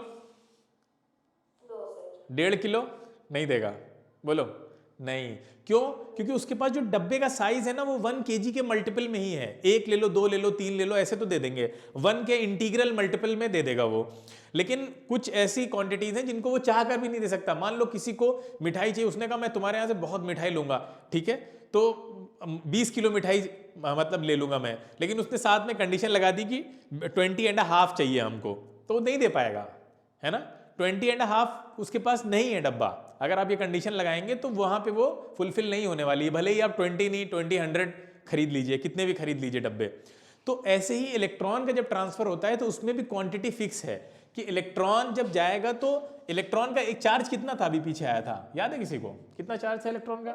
1.5 किलो नहीं देगा, बोलो। नहीं, क्यों? क्योंकि उसके पास जो डब्बे का साइज है ना, वो 1 केजी के मल्टीपल में ही है। 1 ले लो, 2 ले लो, 3 ले लो, ऐसे तो दे देंगे, 1 के इंटीग्रल मल्टीपल में दे देगा वो। लेकिन कुछ ऐसी क्वांटिटीज हैं जिनको वो चाह कर भी नहीं दे सकता। मान लो किसी को मिठाई चाहिए, उसने कहा मैं तुम्हारे यहाँ से बहुत मिठाई लूंगा, ठीक है, तो 20 किलो मिठाई मतलब ले लूंगा मैं, लेकिन उसने साथ में कंडीशन लगा दी कि 20.5 चाहिए हमको, तो वो नहीं दे पाएगा, है ना। 20.5 उसके पास नहीं है डब्बा। अगर आप ये कंडीशन लगाएंगे तो वहां पे वो फुलफिल नहीं होने वाली है, भले ही आप 20 नहीं 20 खरीद लीजिए, कितने भी खरीद लीजिए डब्बे। तो ऐसे ही इलेक्ट्रॉन का जब ट्रांसफर होता है तो उसमें भी क्वांटिटी फिक्स है, कि इलेक्ट्रॉन जब जाएगा तो इलेक्ट्रॉन का एक चार्ज कितना था, अभी पीछे आया था, याद है किसी को? कितना चार्ज था इलेक्ट्रॉन का?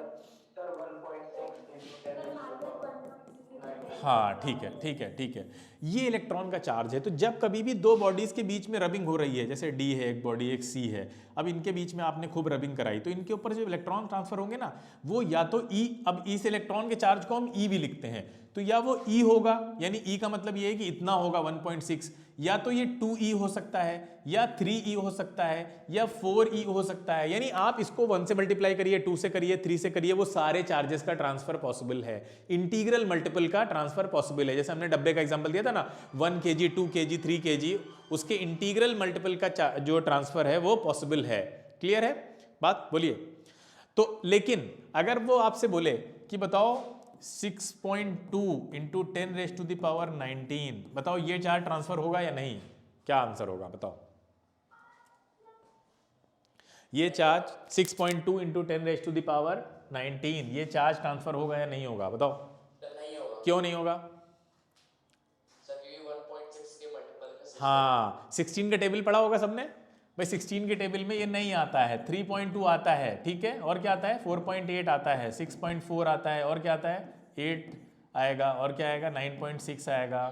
हाँ ठीक है ठीक है ठीक है, ये इलेक्ट्रॉन का चार्ज है। तो जब कभी भी दो बॉडीज के बीच में रबिंग हो रही है, जैसे डी है एक बॉडी, एक सी है, अब इनके बीच में आपने खूब रबिंग कराई, तो इनके ऊपर जो इलेक्ट्रॉन ट्रांसफर होंगे ना, वो या तो ई, अब ई से इलेक्ट्रॉन के चार्ज को हम ई भी लिखते हैं, तो या वो ई होगा, यानी ई का मतलब ये है कि इतना होगा 1.6, या तो ये 2e हो सकता है, या 3e हो सकता है, या 4e हो सकता है। यानी आप इसको 1 से मल्टीप्लाई करिए, 2 से करिए, 3 से करिए, वो सारे चार्जेस का ट्रांसफर पॉसिबल है, इंटीग्रल मल्टीपल का ट्रांसफर पॉसिबल है। जैसे हमने डब्बे का एग्जांपल दिया था ना, 1 kg, 2 kg, 3 kg, उसके इंटीग्रल मल्टीपल का जो ट्रांसफर है वो पॉसिबल है। क्लियर है बात? बोलिए। तो लेकिन अगर वो आपसे बोले कि बताओ 6.2 इंटू 10⁻⁹, बताओ ये चार्ज ट्रांसफर होगा या नहीं? क्या आंसर होगा बताओ? ये चार्ज 6.2 इंटू 10⁻⁹, ये चार्ज ट्रांसफर होगा या नहीं होगा? बताओ। नहीं होगा। क्यों नहीं होगा? सर क्योंकि 1.6 के मल्टीपल में हाँ, 16 का टेबल पढ़ा होगा सबने भाई। 16 के टेबल में ये नहीं आता है, 3.2 आता है, ठीक है, और क्या आता है 4.8 आता है, 6.4 आता है, और क्या आता है 8 आएगा, और क्या आएगा 9.6 आएगा,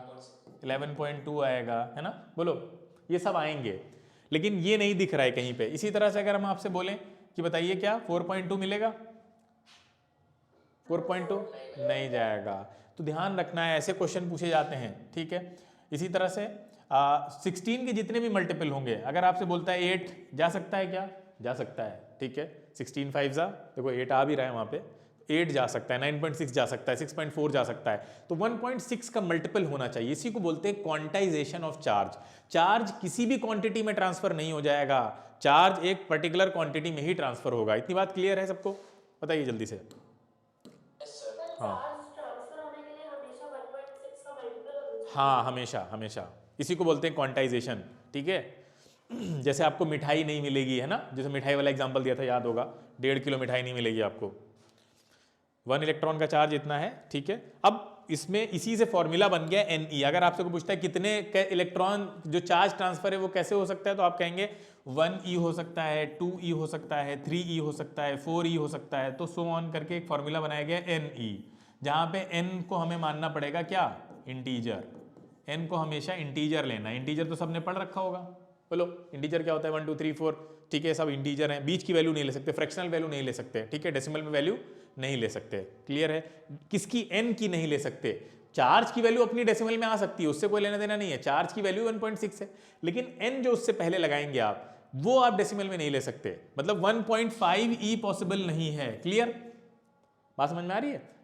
11.2 आएगा, है ना? बोलो, ये सब आएंगे, लेकिन ये नहीं दिख रहा है कहीं पे। इसी तरह से अगर हम आपसे बोलें कि बताइए क्या 4.2 मिलेगा? 4.2 नहीं जाएगा। तो ध्यान रखना है, ऐसे क्वेश्चन पूछे जाते हैं, ठीक है। इसी तरह से 16 के जितने भी मल्टीपल होंगे, अगर आपसे बोलता है 8 जा सकता है क्या? जा सकता है, ठीक है। 16 5 जा, देखो 8 आ भी रहा है वहाँ पे, 8 जा सकता है, 9.6 जा सकता है, 6.4 जा सकता है। तो 1.6 का मल्टीपल होना चाहिए। इसी को बोलते हैं क्वांटाइजेशन ऑफ चार्ज। चार्ज किसी भी क्वांटिटी में ट्रांसफर नहीं हो जाएगा, चार्ज एक पर्टिकुलर क्वांटिटी में ही ट्रांसफर होगा। इतनी बात क्लियर है सबको? बताइए जल्दी से। हाँ हाँ, हमेशा हमेशा, इसी को बोलते हैं क्वांटाइजेशन, ठीक है। जैसे आपको मिठाई नहीं मिलेगी, है ना, जैसे मिठाई वाला एग्जांपल दिया था, याद होगा, 1.5 किलो मिठाई नहीं मिलेगी आपको, 1 इलेक्ट्रॉन का चार्ज इतना है, ठीक है। अब इसमें इसी से फॉर्मूला बन गया Ne। अगर आपसे को पूछता है कितने इलेक्ट्रॉन जो चार्ज ट्रांसफर है वो कैसे हो सकता है, तो आप कहेंगे 1e हो सकता है, 2e हो सकता है, 3e हो सकता है, 4e हो सकता है, तो सो ऑन करके एक फॉर्मूला बनाया गया Ne, जहाँ पे n को हमें मानना पड़ेगा क्या? इंटीजर। n को हमेशा इंटीजर लेना है। इंटीजर तो सबने पढ़ रखा होगा, बोलो इंटीजर क्या होता है? 1 2 3 4, ठीक है, सब इंटीजर हैं। बीच की वैल्यू नहीं ले सकते, फ्रैक्शनल वैल्यू नहीं ले सकते, ठीक है, डेसिमल में वैल्यू नहीं ले सकते। क्लियर है? किसकी? n की नहीं ले सकते। चार्ज की वैल्यू अपनी डेसिमल में आ सकती है, उससे कोई लेना देना नहीं है। चार्ज की वैल्यू 1.6 है, लेकिन n जो उससे पहले लगाएंगे आप, वो आप डेसिमल में नहीं ले सकते, मतलब 1.5e पॉसिबल नहीं है। क्लियर? बात समझ में आ रही है?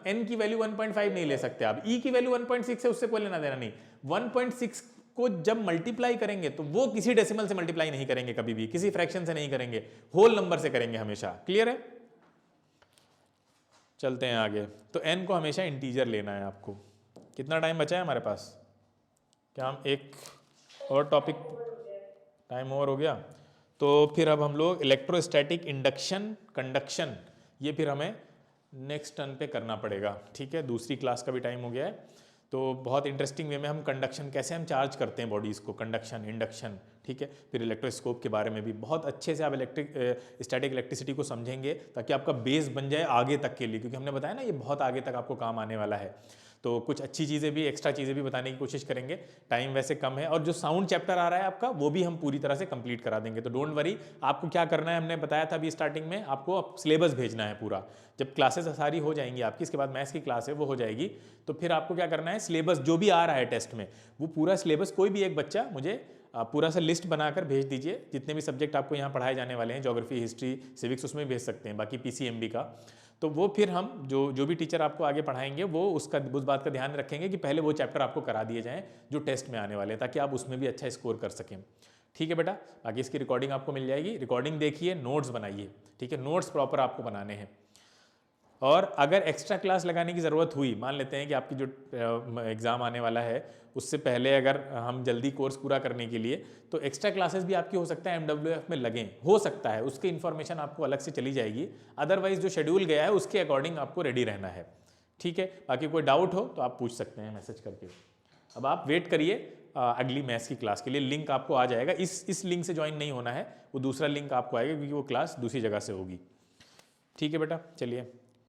n की वैल्यू 1.5 नहीं ले सकते आप, e की वैल्यू 1.6 है, उससे कोई लेना देना नहीं। 1.6 को जब मल्टीप्लाई करेंगे तो वो किसी डेसिमल से मल्टीप्लाई नहीं करेंगे, कभी भी किसी फ्रैक्शन से नहीं करेंगे, होल नंबर से करेंगे हमेशा। क्लियर है? चलते हैं आगे। तो n को हमेशा इंटीजर लेना है आपको। कितना टाइम बचा है हमारे पास? क्या हम एक और टॉपिक, टाइम ओवर हो गया? तो फिर अब हम लोग इलेक्ट्रोस्टैटिक इंडक्शन कंडक्शन, ये फिर हमें नेक्स्ट टर्न पे करना पड़ेगा, ठीक है। दूसरी क्लास का भी टाइम हो गया है। तो बहुत इंटरेस्टिंग वे में हम कंडक्शन, कैसे हम चार्ज करते हैं बॉडीज़ को, कंडक्शन, इंडक्शन, ठीक है। फिर इलेक्ट्रोस्कोप के बारे में भी बहुत अच्छे से आप स्टैटिक इलेक्ट्रिसिटी को समझेंगे, ताकि आपका बेस बन जाए आगे तक के लिए, क्योंकि हमने बताया ना ये बहुत आगे तक आपको काम आने वाला है। तो कुछ अच्छी चीज़ें भी, एक्स्ट्रा चीज़ें भी बताने की कोशिश करेंगे। टाइम वैसे कम है, और जो साउंड चैप्टर आ रहा है आपका, वो भी हम पूरी तरह से कंप्लीट करा देंगे। तो डोंट वरी, आपको क्या करना है, हमने बताया था अभी स्टार्टिंग में, आपको सिलेबस भेजना है पूरा। जब क्लासेस सारी हो जाएंगी आपकी, इसके बाद मैथ्स की क्लास है वो हो जाएगी, तो फिर आपको क्या करना है, सिलेबस जो भी आ रहा है टेस्ट में, वो पूरा सिलेबस कोई भी एक बच्चा मुझे पूरा सा लिस्ट बनाकर भेज दीजिए। जितने भी सब्जेक्ट आपको यहाँ पढ़ाए जाने वाले हैं, ज्योग्राफी, हिस्ट्री, सिविक्स, उसमें भेज सकते हैं, बाकी PCMB का। तो वो फिर हम जो भी टीचर आपको आगे पढ़ाएंगे, वो उस बात का ध्यान रखेंगे कि पहले वो चैप्टर आपको करा दिए जाएँ जो टेस्ट में आने वाले हैं, ताकि आप उसमें भी अच्छा स्कोर कर सकें। ठीक है बेटा? बाकी इसकी रिकॉर्डिंग आपको मिल जाएगी, रिकॉर्डिंग देखिए, नोट्स बनाइए, ठीक है, नोट्स प्रॉपर आपको बनाने हैं। और अगर एक्स्ट्रा क्लास लगाने की ज़रूरत हुई, मान लेते हैं कि आपकी जो एग्ज़ाम आने वाला है उससे पहले अगर हम जल्दी कोर्स पूरा करने के लिए, तो एक्स्ट्रा क्लासेस भी आपकी हो सकता है MWF में लगें, हो सकता है, उसकी इन्फॉर्मेशन आपको अलग से चली जाएगी। अदरवाइज जो शेड्यूल गया है उसके अकॉर्डिंग आपको रेडी रहना है, ठीक है। बाकी कोई डाउट हो तो आप पूछ सकते हैं मैसेज करके। अब आप वेट करिए अगली मैथ्स की क्लास के लिए, लिंक आपको आ जाएगा। इस लिंक से ज्वाइन नहीं होना है, वो दूसरा लिंक आपको आएगा, क्योंकि वो क्लास दूसरी जगह से होगी। ठीक है बेटा, चलिए।